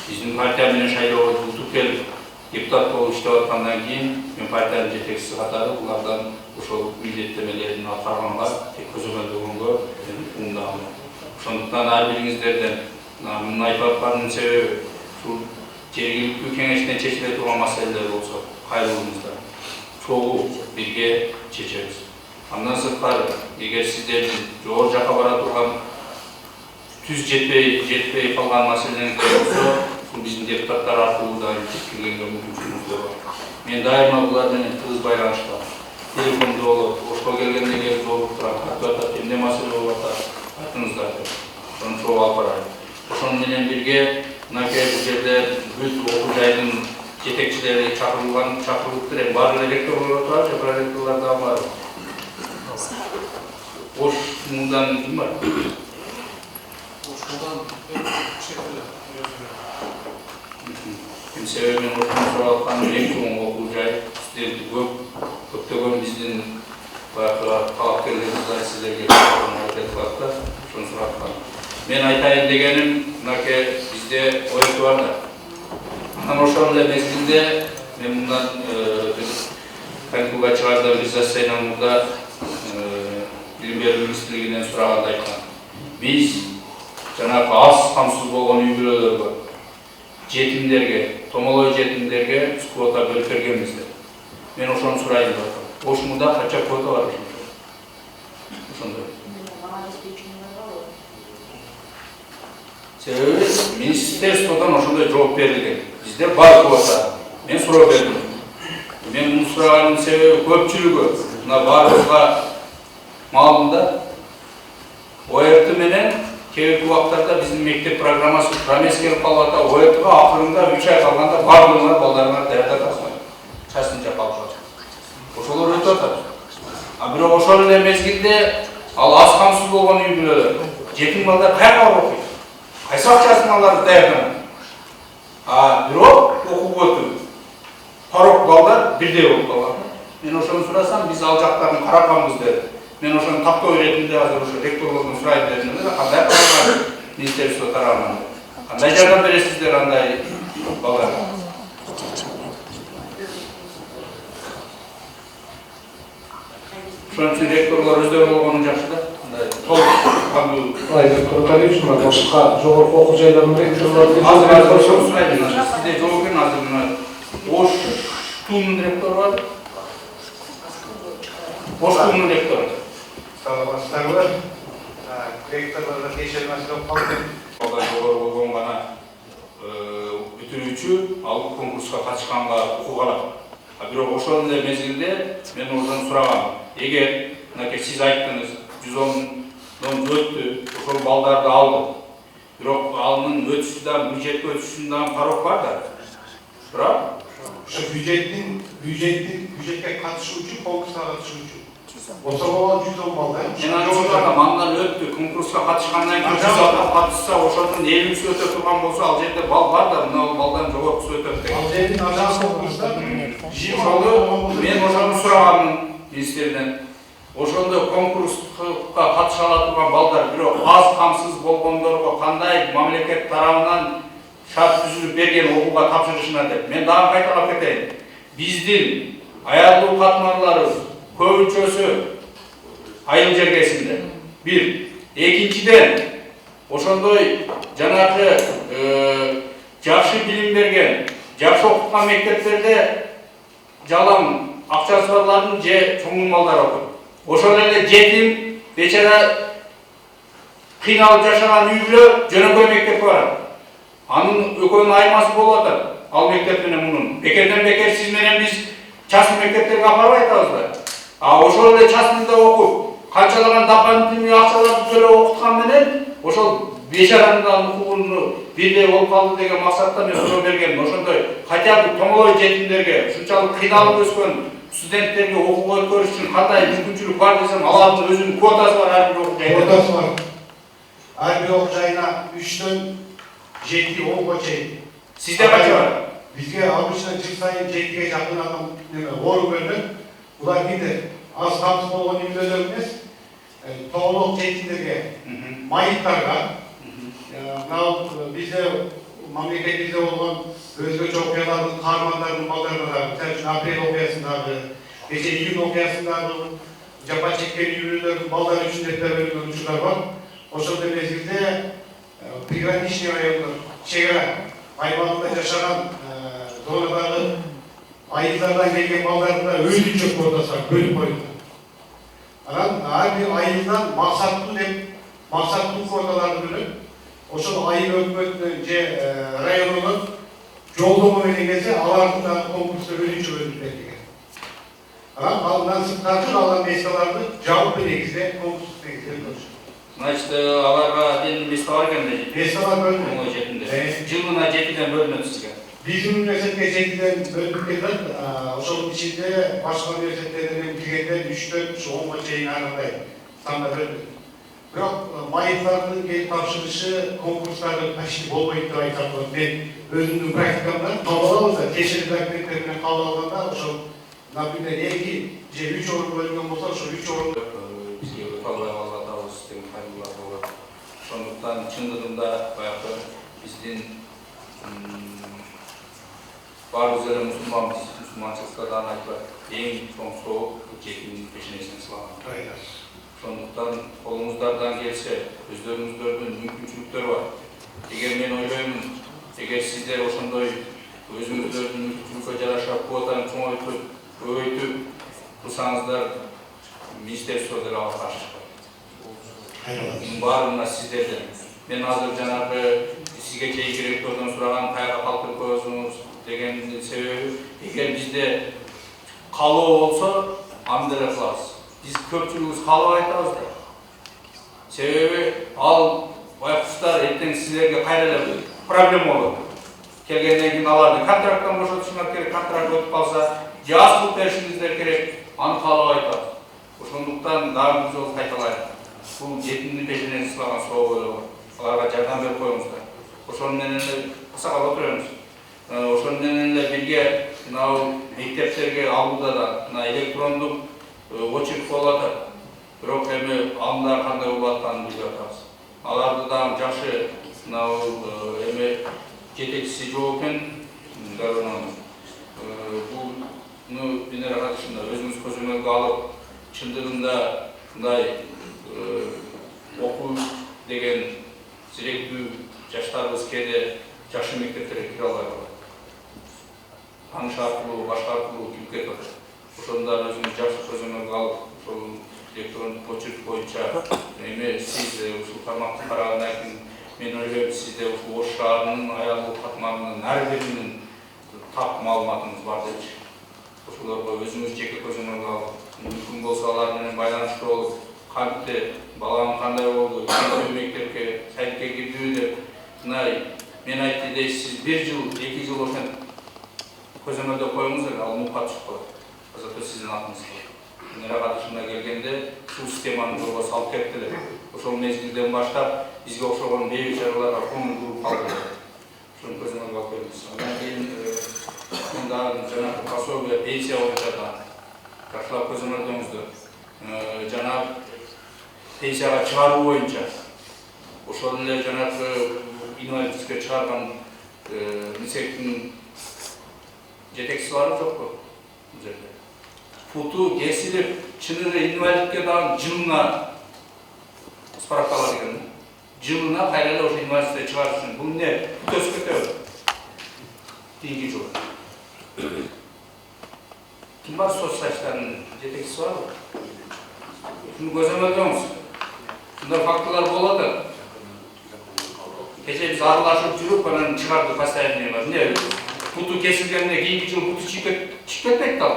биздин партия менен шайлоого жылтып келип, депутат болуп иштеп аткандан кийин мен партиянын жетекчиси катары булардан ошол милдеттемелерин аткарганга тек көзөмөлдөгөнгө угундамын. Ошондуктан ар бириңиздерден муну айтып атканымдын себеби ушул жергиликтүү кеңештен чечиле турган маселелер болсо кайрылыңыздар. Чогуу бирге чечебиз. Андан сырткары, эгер сиздердин жогору жака бара турган түз жетпей калган маселеңиздер болсо, бул биздин депутаттар аркылуу да жеткиргенге мүмкүнчүлүгүңүз бар. Мен дайыма булар менен тыгыз байланыштамын. Телефонду болуп, ошко келгенде келип жооп турам, айтып атат, эмне маселе болуп атат, айтыңыздар деп. Ошону чогуу алып барайын. Ошону менен бирге мынакей бул жерде бүт окуу жайдын жетекчилери чакырылыптыр. Эми баары эле ректорлор отурат, же проректорлор дагы бар. Ош мындан ким бар? Себеби мен ошону сурап атканым эң чоң окуу жай, студенти көптөгөн биздин баягы талапкерлерибиз сиздерге айтылат да, ошону сурап атканым. Мен айтайын дегеним, мынакей бизде ОЭК бар да. Анан ошол эле мезгилде мен мындан каникулга чыгарда бир заседаниямызда билим берүү министрлигинен сураганда айткан. Биз жанагы аз камсыз болгон үй бүлөлөргө, жетимдерге, томолой жетимдерге квота бөлүп бергенбиз деп. Мен ошону сурайын деп атам. Ошмуда канча квота бар ошондой? Себеби министерстводон ошондой жооп берилген. Бизде бар квота. Мен суроо бердим. Мен муну сураганымдын себеби көпчүлүгү мына баарыбызга маалым да. ОЭК менен кээинки убактарда биздин мектеп программасы туура эмес келип калып атат. ОЭКга акырында 3 ай калганда бардыгыңар балдарыңар даярдатасыңар. Частынча калып атат. Ошолор өтүп атат. А бирок ошол эле мезгилде ал аз камсыз болгон үй бүлөлөр, жетим балдар кайерге окуйт? Кайсы акчасын аларды даярданат? А бирок окууга өтүп, порог балдар бирдей болуп калган. Мен ошону сурасам, биз ал жактарын караканбыз деп. Мен ошону тактоо иретинде азыр ошо ректорлордун сурайын дедим да, кандай караган министерство тарабынан? Кандай жардам бересиздер андай балдарга? Ошон үчүн ректорлор өздөрү болгону жакшы да. Айдар Кыркалиевич, башка жогорку окуу жайлардын ректорлору сизде жооп берин. Азыр мына Оштун ректору бар. Оштунун ректору. Саламатсыздарбы? Ректорлордо кечээ маселе болуп калды. Жогору болгон гана бүтүрүүчү ал конкурска катышканга укук алат. бирок ошол эле мезгилде мен ордон сурагам. Эгер мынакей сиз айттыңыз 110 өттү, ошол балдарды алды. Бирок анын өтүшүндө бюджетке өтүшүндө кароо бар да. Бирок ошо бюджетке катышуу үчүн, конкурска катышуу үчүн. Ошого 110 балда. Мен ачыгам, андан өттү, конкурска катышкандан кийин 100 адам катышса, ошонун 50-сі өтө турган болсо, ал жерде бал бар да, мына балдан жогоркусу өтөт деген. Ал жердин ажасы конкурста мен ошону сураганмын министрден. Ошондо конкурска катыша ала турган балдар, бирок аз камсыз болгондорго кандай мамлекет тарабынан шарт түзүлүп берген окууга тапшырышына деп. Мен дагы кайталап кетейин. Биздин аялдуу катмарларыбыз көбүнчөсү айыл жергесинде. Бир. Экинчиден, ошондой жанагы жакшы билим берген, жакшы окуткан мектептерде жалаң акчасы барлардын же чоң малдар окуйт. Ошол эле жетим, бечара кыйналып жашаган үй бүлө жөнөкөй мектепке барат. Анын экөөнүн айырмасы болуп атат. Ал мектеп менен мунун. Бекерден бекер сиз менен биз частный мектептерге апарбай атабыз да. Ошол эле частныйда окуп, канчалаган дополнительный акчаларды төлөп окуткан менен ошол бечаранын укугуну бирдей болуп калды деген максатта мен суроо бергем. Ошондой хотя бы тоңолой жетимдерге, ушунчалык кыйналып өскөн студенттерге окууга өткөрүш үчүн кандай мүмкүнчүлүк бар десем, алардын өзүнүн квотасы бар ар бир окуу жайына. Квотасы бар. Ар бир окуу жайына 3төн 7-10га чейин. Сизде канча бар? Бизге обычно жыл сайын 7ге жакын адам орун бөлүнөт. Булар кимдер? Аз камсыз болгон үй бүлөлөр эмес, тоголок жетимдерге, майыптарга, мына бизде мамлекетибизде болгон өзгөчө окуялардын каармандардын балдарына да, мисалы үчүн апрель окуясындагы, кече июнь окуясындагы жапа чеккен үй бүлөлөрдүн балдары үчүн деп бөлүнгөн учурлар бар. Ошол мезгилде приграничный райондор, чегара аймагында жашаган зонадагы айылдардан келген балдардың да өзүнчө квотасы бар, бөлүп коюлган. Анан ар бир айылдан максаттуу квоталарды бөлүп, ошол айыл өкмөтүнөн же районунун жолдомо менен келсе, алардын да конкурста өзүнчө бөлүп берилген. Анан сырткары алган месталарды жабык негизде, конкурс негизде өткөрүшөт. Значит, аларга отдельный место бар экен. Месталар бөлүнөт. Жылына 7ден бөлүнөт сизге. Биздин университетке 7ден бөлүнүп келет. Ошонун ичинде башка университеттерден киргендер 3төн 10га чейин арандай санда бөлүнөт. Бирок майыптардын келип тапшырышы конкурстарды почти болбойт деп айтсам болот. Мен өзүмдүн практикамда кабыл алганда, текшерип документтер менен кабыл алганда, ошол например 2 же 3 орун бөлүнгөн болсо, ошол 3 орун бизге өтө албай калгандабыз деген кайгылар болот. Ошондуктан чындыгында баягы биздин баарыбыз эле мусулманбыз, мусулманчылыкта айтылат, эң чоң соо жетимдин пешенесине сыланган. Ошондуктан колуңуздардан келсе, өздөрүңүздөрдүн мүмкүнчүлүктөрү бар. Эгер мен ойлоймун, эгер сиздер ошондой өзүңүздөрдүн мүмкүнчүлүккө жараша квотаны чоңойтуп, көбөйтүп кылсаңыздар, министерство деле ага каршы чыкпайт. Баарына сиздерден. Мен азыр жанагы сизге чейинки ректордон сураган кайга калтырып коесуңуз деген себеби, эгер бизде калоо болсо, аны деле кылабыз. Биз көпчүлүгүбүз калып айтабыз да. Себеби ал байкуштар эртең силерге кайра эле проблема болот. Келгенден кийин аларды контракттан бошотушуңар керек, контракт өтүп калса, же аз пул беришиңиздер керек, аны калып айтабыз. Ошондуктан дагы бир жолу кайталайм. Бул жетимдин пешенесин сылаган соо, аларга жардам берип коюңуздар. Ошону менен эле кысакал отурамыз. Ошону менен эле бирге мына мектептерге алууда да мына электрондук очерк болуп атат. Бирок эми анда кандай болуп атканын билбей атабыз. Аларды дагы жакшы мына эми жетекчиси жок экен, буну Венера Радышевна өзүңүз көзөмөлгө алып, чындыгында мындай окуу деген зеректүү жаштарыбыз кээде жакшы мектептерге кире албай калат. Таныш аркылуу, башка аркылуу кирип кетип атат. Ошондо өзүңүз жакшы көзөмөлгө алып, ошол электрондук почерк боюнча эми сиз ушул тармакты карагандан кийин мен ойлойм, сизде ушул Ош шаарынын аялдуу катмарынын ар биринин тап маалыматыңыз бар депчи. Ошол ошолорго өзүңүз жеке көзөмөлгө алып, мүмкүн болсо алар менен байланыштуу болуп, кантип балам кандай болду, мектепке, садикке кирдиби деп, мен айтты дейсиз, 1 жыл, 2 жыл ошентип көзөмөлдө коюңуз, ал мукка түшүп калат. Зато сиздин атыңызга. Өнөр катышына келгенде суу системаны жолго салып кеттилер. Ошол мезгилден баштап бизге окшогон бейбичараларга көңүл буруп калдылар. Ошону көзөмөлгө алып келебиз. Андан кийин мен дагы жанагы пособие, пенсия боюнча да жакшылап көзөмөлдөңүздөр. Жана пенсияга чыгаруу боюнча ошол эле жанагы инвалиддикке чыгарган мисектин жетекчиси бар жокпу? Бул жерде. Путу кесилип, чыныгы инвалидке дагы жылына справкалар экен. Жылына кайра эле ошо инвалиддикте чыгарыш үчүн. Бул эмне? Пут өсүп кетеби? Кийинки жыл. Ким бар соцсайттардын жетекчиси барбы? Шуну көзөмөлдөңүз. Ушундай фактылар болот. Кече биз аралашып жүрүп, анан чыгарды постоянный бар. Эмне? Путу кесилгенде кийинки жыл путу чыгып кетпейт да.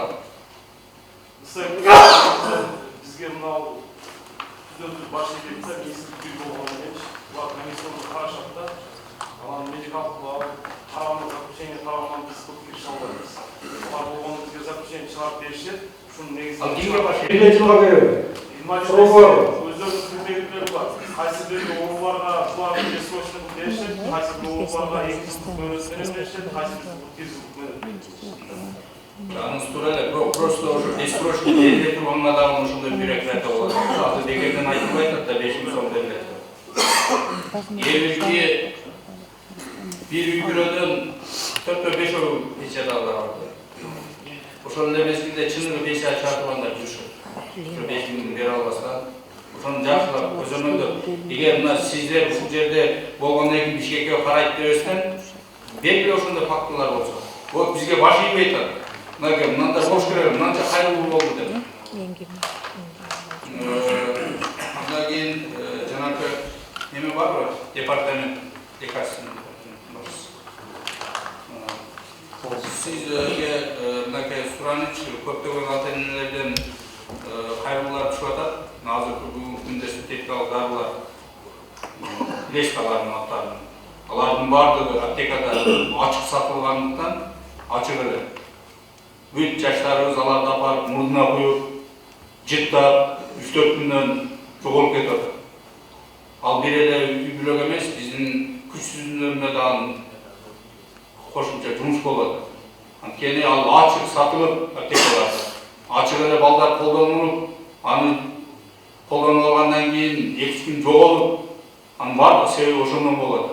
Бизге мынау түзөтүү баш этебиз, министрлик болгондон кийин булар комиссионду карашат да, анан медикалдык караганда заключение караганда биз көп киреше албайбыз. Булар болгондо бизге заключение чыгарып беришет. Ушунун негизинде ал кимге баш Бир жылга береби? өздөрүнүн критерийлери бар. Кайсы бир ооруларга булар бессрочно беришет, кайсы бир ооруларга 2 жылдык мөөнөт менен беришет, кайсы бир 1 жылдык мөөнөт беришет. Анын туралы просто уже бессрочно берилет турганда дагы ошондой бюрократия болот. Азыр бекерден айтылбай атат да 5000 сом берилет. Элки бир үй бирөөдөн 4-5 пенсиядагылар бар. Ошол эле мезгилде чыныгы пенсия чыгартылгандар жүрүшөт. Ошо 5000 бере албастан ошону жакшылап көзөмөлдөп, эгер мына сиздер ушул жерде болгондон кийин Бишкекке карайт дебестен, белгилүү ошондой фактылар болсо, вот бизге баш ийбей атат. Мынандай болуш керек, мынанча кайрылуу болду деп. Андан кийин жанагы неме барбы? Департамент лекарственный Сизге мынакей суранычы көптөгөн ата-энелерден кайрылуулар түшүп атат. Азыркы бүгүнкү күндө синтетикалык дарылар, лескалардын аттарын. Алардын бардыгы аптекада ачык сатылгандыктан ачык эле. Бүт жаштарыбыз аларды апарып мурдуна коюп, жыттап, 3-4 күндөн жоголуп кетип атат. Ал бир эле үй бүлөк эмес, биздин күчсүзүнөрүнө дагы кошумча жумуш болот. Анткени ал ачык сатылып аптекаларда. Ачык эле балдар колдонуп, аны колдонуп алгандан кийин 2 күн жоголуп, анын бардык себеби ошондон болот.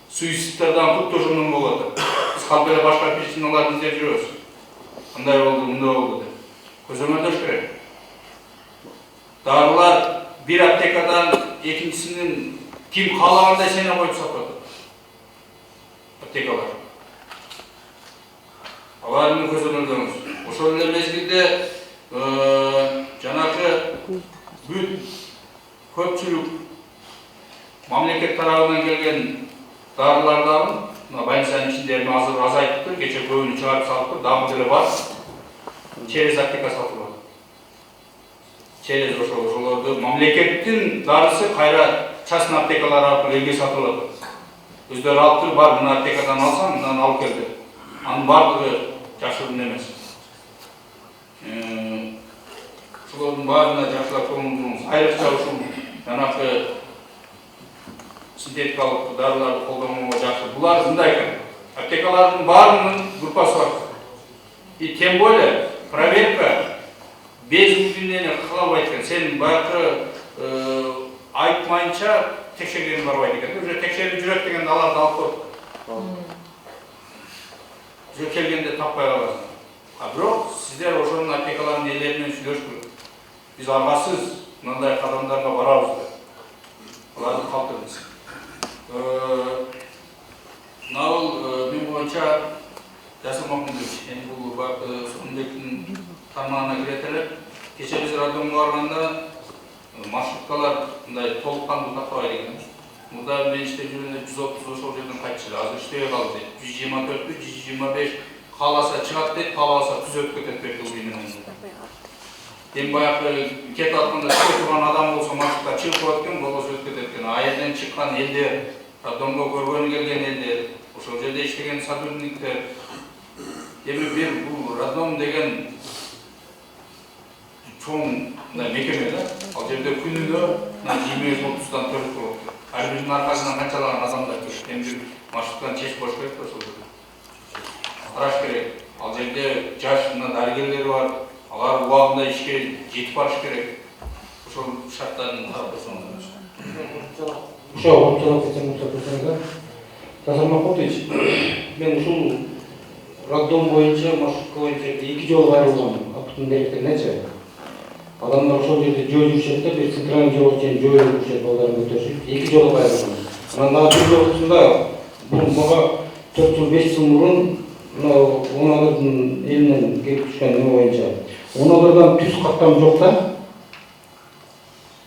Суицидтерден көп ошондон болот. Биз калп эле башка причиналарды издеп жүрөбүз. Кандай болду, мындай болду деп. Көзөмөлдөш керек. Дарылар бир аптекадан экинчисинин ким каалагандай сене коюп сатып атат. Аптекалар. Алардын көзөмөлдөңүз. Ошол эле мезгилде жанагы бүт көпчүлүк мамлекет тарабынан келген дарылардагы больницанын ичинде азыр азайтыптыр, кече көбүнү чыгарып салыптыр, дагы деле бар. Через аптека сатылат. Через ошолорду мамлекеттин дарысы кайра частный аптекалар аркылуу элге сатылат. Өздөрү алып туруп, бар мына аптекадан алсаң, мындан алып кел деп. Анын бардыгы жакшы эмес. Ошолордун баарына жакшылап көңүл буруңуз. Айрыкча ушул жанагы синтетикалык дарыларды колдонууга жакшы. Булар мындай экен. Аптекалардын баарынын группасы бар. И тем более проверка без изменения кылабайт экен. Сен баягы айтмайынча текшергени барбайт экен. Уже текшерип жүрөт дегенде аларды алып коет. Уже келгенде таппай каласың. Бирок сиздер ошонун аптекалардын ээлери менен сүйлөшүп, биз аргасыз мындай кадамдарга барабыз деп. Аларды калтырдыңыз. Мынау мен боюнча Жасыл Махмудович, эми бул Сооронбектин тармагына кирет эле. Кече биз радионго барганда маршруткалар мындай толук кандуу таппай деген. Мында мен иштеп жүргөндө 130 ошол жерден кайтчу. Азыр иштебей калды дейт. 124, 125 кааласа чыгат дейт, кааласа түзөтүп кетет дейт бул үйүнө. Эми баягы кетип атканда чыгып турган адам болсо маршрутка чыгып коет экен, болбосо өтүп кетет экен. А жерден чыккан элдер, роддомго көргөнү келген элдер, ошол жерде иштеген сотрудниктер. Эми бир бул роддом деген чоң мекеме да. Ал жерде күнүнө 20-30-дан төрт болот. Ар биринин аркасынан канчалаган адамдар жүрөт. Эми бир маршруттан чечип коюш керек да ошол жерде. Караш керек. Ал жерде жаш дарыгерлер бар. Алар убагында ишке жетип барыш керек. Ошол шарттарын карап көрсөңүз. Ошол учурда Тазар Махмутович, мен ушул роддом боюнча, маршрутка боюнча 2 жол кайрылган опыттын деректеринечи. Адамдар ошол жерде жөө жүрүшөт да, бир центральный жолго чейин жөө жүрүшөт, балдарын көтөрүшүп, 2 жол кайрылган. Анан бир жолусунда бул мага 4 жыл 5 жыл мурун Унагырдын элинен келип түшкөн неме боюнча. Унагырдан түз каттам жок да.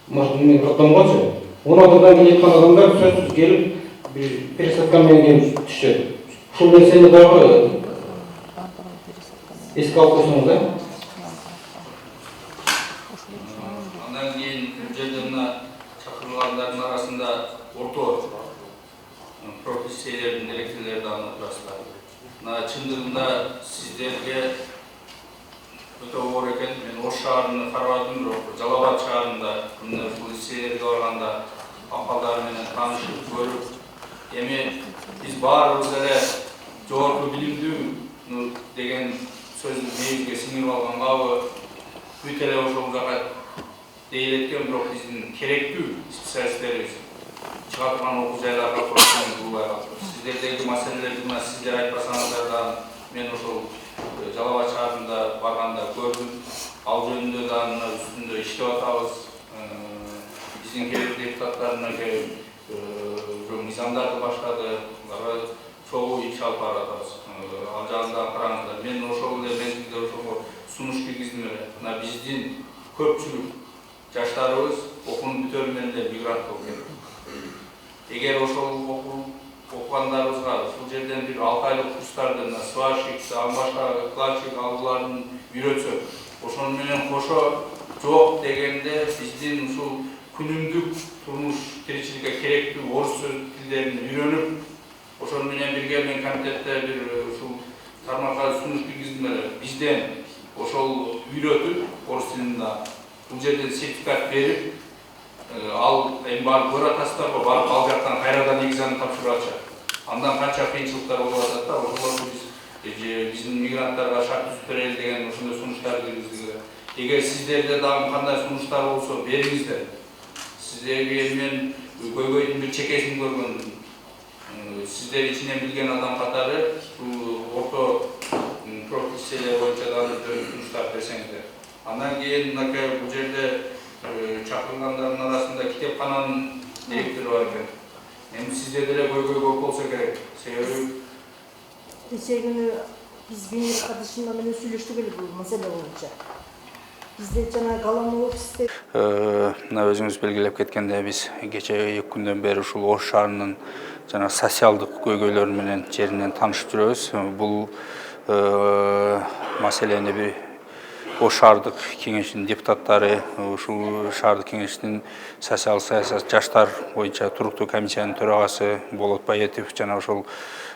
Мен роддомгочу. Унагырдан келип адамдар сөзсүз келип, бир пересадка менен келип түшөт. Ушул нерсени дагы эске алып койсоңуз да. Андан кийин бул жерде мына чакырылгандардын арасында орто профессиялердин директорлору аны турасыздар. Чындыгында сиздерге өтө оор экен. Мен Ош шаарыны карабадым, бирок Жалал Абад шаарында ушул иссиелерге барганда акалдары менен таанышып көрүп, эми биз баарыбыз эле жогорку билимдүү деген сөздүн негизге сиңирип алгангабы, бүт эле ошол жака дейилеткен, бирок биздин керектүү специалисттерибиз чыга турган окуу жайларга көрсөтүп булбай калды. Сиздердеги маселелерди мына сиздер айтпасаңыздар да мен ошол Жалал Абад шаарында барганда көрдүм. Ал жөнүндө да мына үстүндө иштеп атабыз. Биздин керек депутаттарына мыйзамдарды баштады, аларга чогуу иш алып баратабыз. Ал жагынан караңыздар. Мен ошол эле мезгилде ошого сунуш киргиздим эле. Мына биздин көпчүлүк жаштарыбыз окууну бүтөрү менен эле мигрант болуп келет. Эгер ошол окугандарыбызга ушул жерден бир 6 айлык курстарды, сварщик, башка кладчик алууларын үйрөтсөк, ошону менен кошо жок дегенде биздин ушул күнүмдүк турмуш тиричиликке керектүү орус сөз тилдерин үйрөнүп, ошону менен бирге мен комитетте бир ушул тармакка сунуш киргиздим эле. Бизден ошол үйрөтүп, орус тилин да бул жерден сертификат берип, ал эми барып көрө атасыздарбы, барып ал жактан кайрадан экзамен тапшырып атышат. Андан канча кыйынчылыктар болуп атат да, ошолорду биздин мигранттарга шарт түзүп берели деген ошондой сунуштар киргиздик. Эгер сиздерде дагы кандай сунуштар болсо бериңиздер. Сиздерге мен көйгөйдүн бир чекесин көргөндүм. Сиздер ичинен билген адам катары орто профессиялар боюнча дагы сунуштар берсеңиздер. Андан кийин мынакей бул жерде чакырылгандардын арасында китепкананын директору бар экен. Эми сиздерде эле көйгөй көп болсо керек. Себеби кечээ күнү биз бейнелик катышында менен сүйлөштүк эле бул маселе боюнча. Бизде жана Галамов офисте мына өзүңүз белгилеп кеткендей, биз кечээ 2 күндөн бери ушул Ош шаарынын жана социалдык көйгөйлөрү менен жеринен таанышып жүрөбүз. Бул маселени бир Ош шаардык кеңешинин депутаттары, ушул шаардык кеңештин социалдык саясат жаштар боюнча туруктуу комиссиянын төрагасы Болот Баятов жана ошол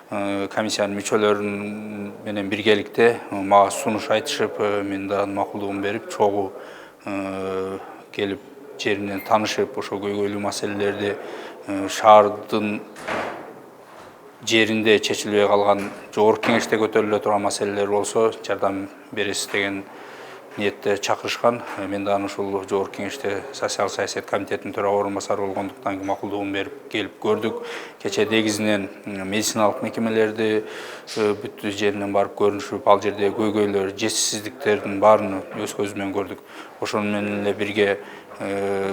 комиссиянын мүчөлөрү менен биргеликте мага сунуш айтышып, мен да макулдугун берип, чогуу келип жеринен таанышып, ошол көйгөйлүү маселелерди шаардын жеринде чечилбей калган, жогорку кеңеште көтөрүлө турган маселелер болсо жардам бересиз деген ниетте чакырышкан. Мен да ушул жогорку кеңеште социалдык саясат комитетинин төрага орун басары болгондуктан макулдугун берип келип көрдүк. Кечээ негизинен медициналык мекемелерди бүт жеринен барып көрүнүшүп, ал жерде көйгөйлөр, жетишсиздиктердин баарын өз көзү менен көрдүк. Ошону менен эле бирге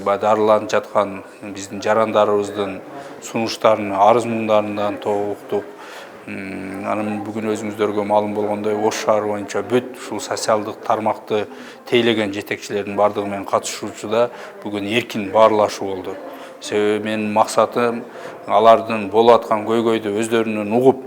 дарыланып жаткан биздин жарандарыбыздын сунуштарын, арыз муңдарынан уктук. Анан бүгүн өзүңүздөргө маалым болгондой, Ош шаары боюнча бүт ушул социалдык тармакты тейлеген жетекчилердин бардыгы менен катышуучуда бүгүн эркин баарлашуу болду. Себеби менин максатым алардын болуп аткан көйгөйдү өздөрүнөн угуп,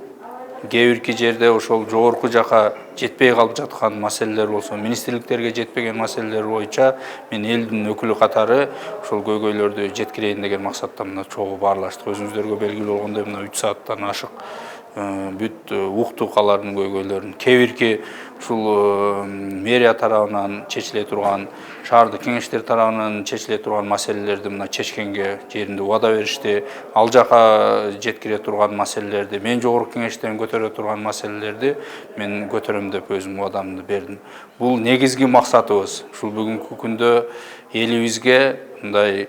кээ бирки жерде ошол жогорку жака жетпей калып жаткан маселелер болсо, министрликтерге жетпеген маселелер боюнча мен элдин өкүлү катары ошол көйгөйлөрдү жеткирейин деген максатта мына чогуу баарлаштык. Өзүңүздөргө белгилүү болгондой мына 3 сааттан ашык бүт уктук алардын көйгөйлөрүн. Кээ бирки ушул мэрия тарабынан чечиле турган, шаардык кеңештер тарабынан чечиле турган маселелерди мына чечкенге жеринде убада беришти. Ал жака жеткире турган маселелерди, мен жогорку кеңештен көтөрө турган маселелерди мен көтөрөм деп өзүм убадамды бердим. Бул негизги максатыбыз. Ушул бүгүнкү күндө элибизге мындай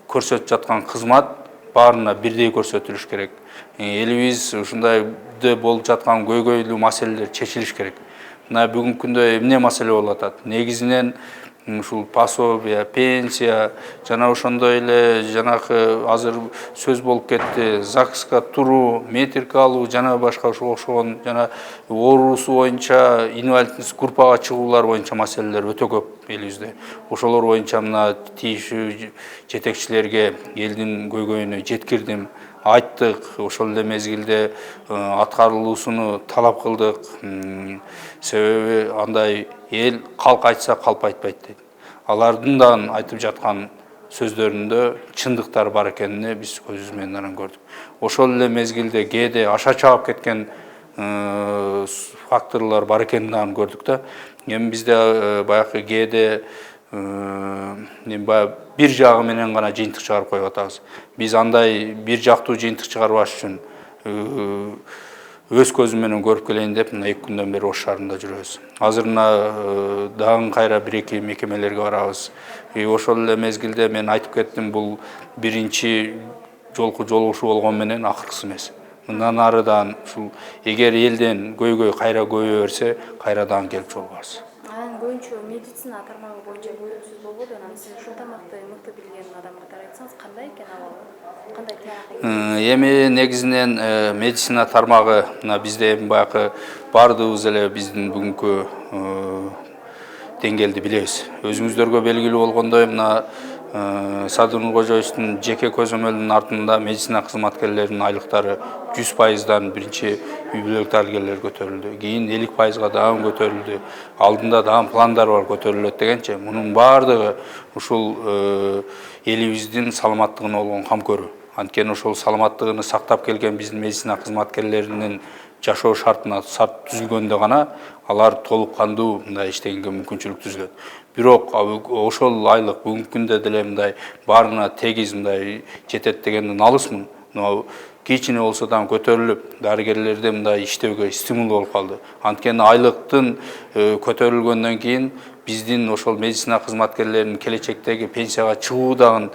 көрсөтүп жаткан кызмат баарына бирдей көрсөтүлүш керек. Элибиз ушундай болуп жаткан көйгөйлүү маселелер чечилиш керек. Мына бүгүнкү күндө эмне маселе болуп атат? Негизинен ушул пособия, пенсия, жана ошондой эле жанакы азыр сөз болуп кетти, ЗАГСка туруу, метрик алуу, жана башка ошого окшогон жана оорусу боюнча инвалидность группага чыгуулар боюнча маселелер өтө көп элибизде. Ошолор боюнча мына тийиштүү жетекчилерге элдин көйгөйүнө жеткирдим. Айттык, ошол эле мезгилде аткарылуусуну талап кылдык. Себеби андай эл калк айтса калп айтпайт дейт. Алардын да айтып жаткан сөздөрүндө чындыктар бар экенин биз көзүбүз менен көрдүк. Ошол эле мезгилде кээде аша чаап кеткен факторлор бар экенин да көрдүк да. Эми бизде баягы кээде бир жагы менен гана жыйынтык чыгарып коюп атабыз. Биз андай бир жактуу жыйынтык чыгарбаш үчүн өз көзүм менен көрүп келейин деп мына 2 күндөн бери Ош шаарында жүрөбүз. Азыр мына дагы кайра 1-2 мекемелерге барабыз. Ошол эле мезгилде мен айтып кеттим, бул биринчи жолку жолугушуу болгон менен акыркысы эмес. Мындан арыдан ушул эгер элден көйгөй кайра көбөйө берсе, кайрадан келип жолугабыз. Боюнча медицина тармагы боюнча бөлүмсүз болбоду. Анан сиз ушул тармакты мыкты билген адам катары айтсаңыз, кандай экен абалы? Кандай тыяк? Эми негизинен медицина тармагы мына бизде баягы бардыгыбыз эле биздин бүгүнкү деңгээлди билебиз. Өзүңүздөргө белгилүү болгондой мына Садыр Кожоевичтин жеке көзөмөлүнүн артында медицина кызматкерлеринин айлыктары 100%дан биринчи үй бүлөлүк дарыгерлер көтөрүлдү. Кийин 50%га дагы көтөрүлдү. Алдында дагы пландар бар көтөрүлөт дегенче. Мунун баардыгы ушул элибиздин саламаттыгына болгон камкөрүү. Анткени ошол саламаттыгын сактап келген биздин медицина кызматкерлеринин жашоо шартына түзүлгөндө гана алар толук кандуу мындай иштегенге мүмкүнчүлүк түзүлөт. Бирок ошол айлык бүгүнкү күндө деле мындай баарына тегиз мындай жетет дегенден алысмын. Кичине болсо да көтөрүлүп, дарыгерлерде мындай иштөөгө стимул болуп калды. Анткени айлыктын көтөрүлгөндөн кийин биздин ошол медицина кызматкерлеринин келечектеги пенсияга чыгуу дагы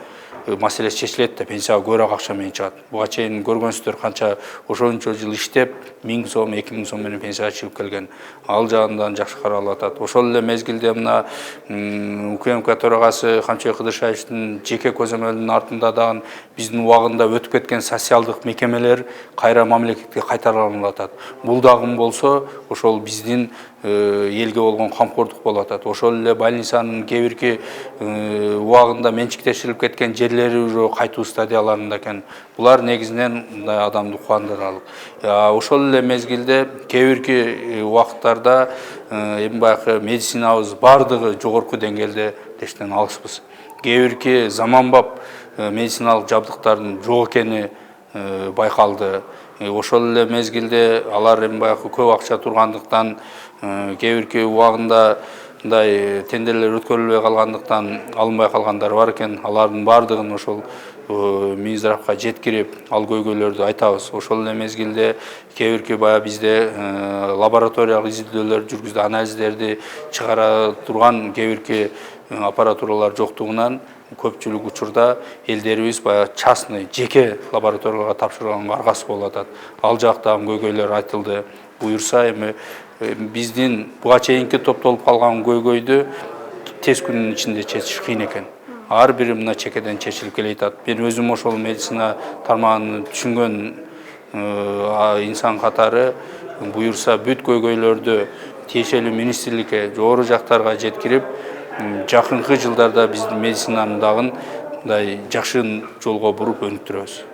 маселеси чечилет да, пенсияга көбүрөөк акча менен чыгат. Буга чейин көргөнсүздөр канча ошончо жыл иштеп 1000 сом, 2000 сом менен пенсияга чыгып келген. Ал жагынан жакшы каралып атат. Ошол эле мезгилде мына УКМК төрагасы Камчыбек Кыдыршаевичтин жеке көзөмөлүнүн артында дагы биздин убагында өтүп кеткен социалдык мекемелер кайра мамлекетке кайтарылып атат. Бул дагы болсо ошол биздин элге болгон камкордук болуп атат. Ошол эле больницанын кээ бирки убагында менчиктешилип кеткен жерлери уже кайтуу стадияларында экен. Булар негизинен мындай адамды кубандырарлык. Ошол эле мезгилде кээ бирки убакыттарда эми баягы медицинабыз бардыгы жогорку деңгээлде дештен алыспыз. Кээ бирки заманбап медициналык жабдыктардын жок экени байкалды. Ошол эле мезгилде алар эми баягы көп акча тургандыктан кээ бирки убагында мындай тендерлер өткөрүлбөй калгандыктан алынбай калгандар бар экен. Алардын бардыгын ошол Минздравга жеткирип, ал көйгөйлөрдү айтабыз. Ошол эле мезгилде кээ бирки баягы бизде лабораториялык изилдөөлөр жүргүздү, анализдерди чыгара турган кээ бирки аппаратуралар жоктугунан көпчүлүк учурда элдерибиз баягы частный, жеке лабораторияларга тапшырганга аргасы болуп атат. Ал жактагы көйгөйлөр айтылды. Буюрса эми биздин буга чейинки топтолуп калган көйгөйдү тез күнүн ичинде чечиш кыйын экен. Ар бири мына чекеден чечилип келе атат. Мен өзүм ошол медицина тармагын түшүнгөн инсан катары буюрса бүт көйгөйлөрдү тиешелүү министрликке, жогору жактарга жеткирип, жакынкы жылдарда биздин медицинанын дагы мындай жакшы жолго буруп өнүктүрөбүз.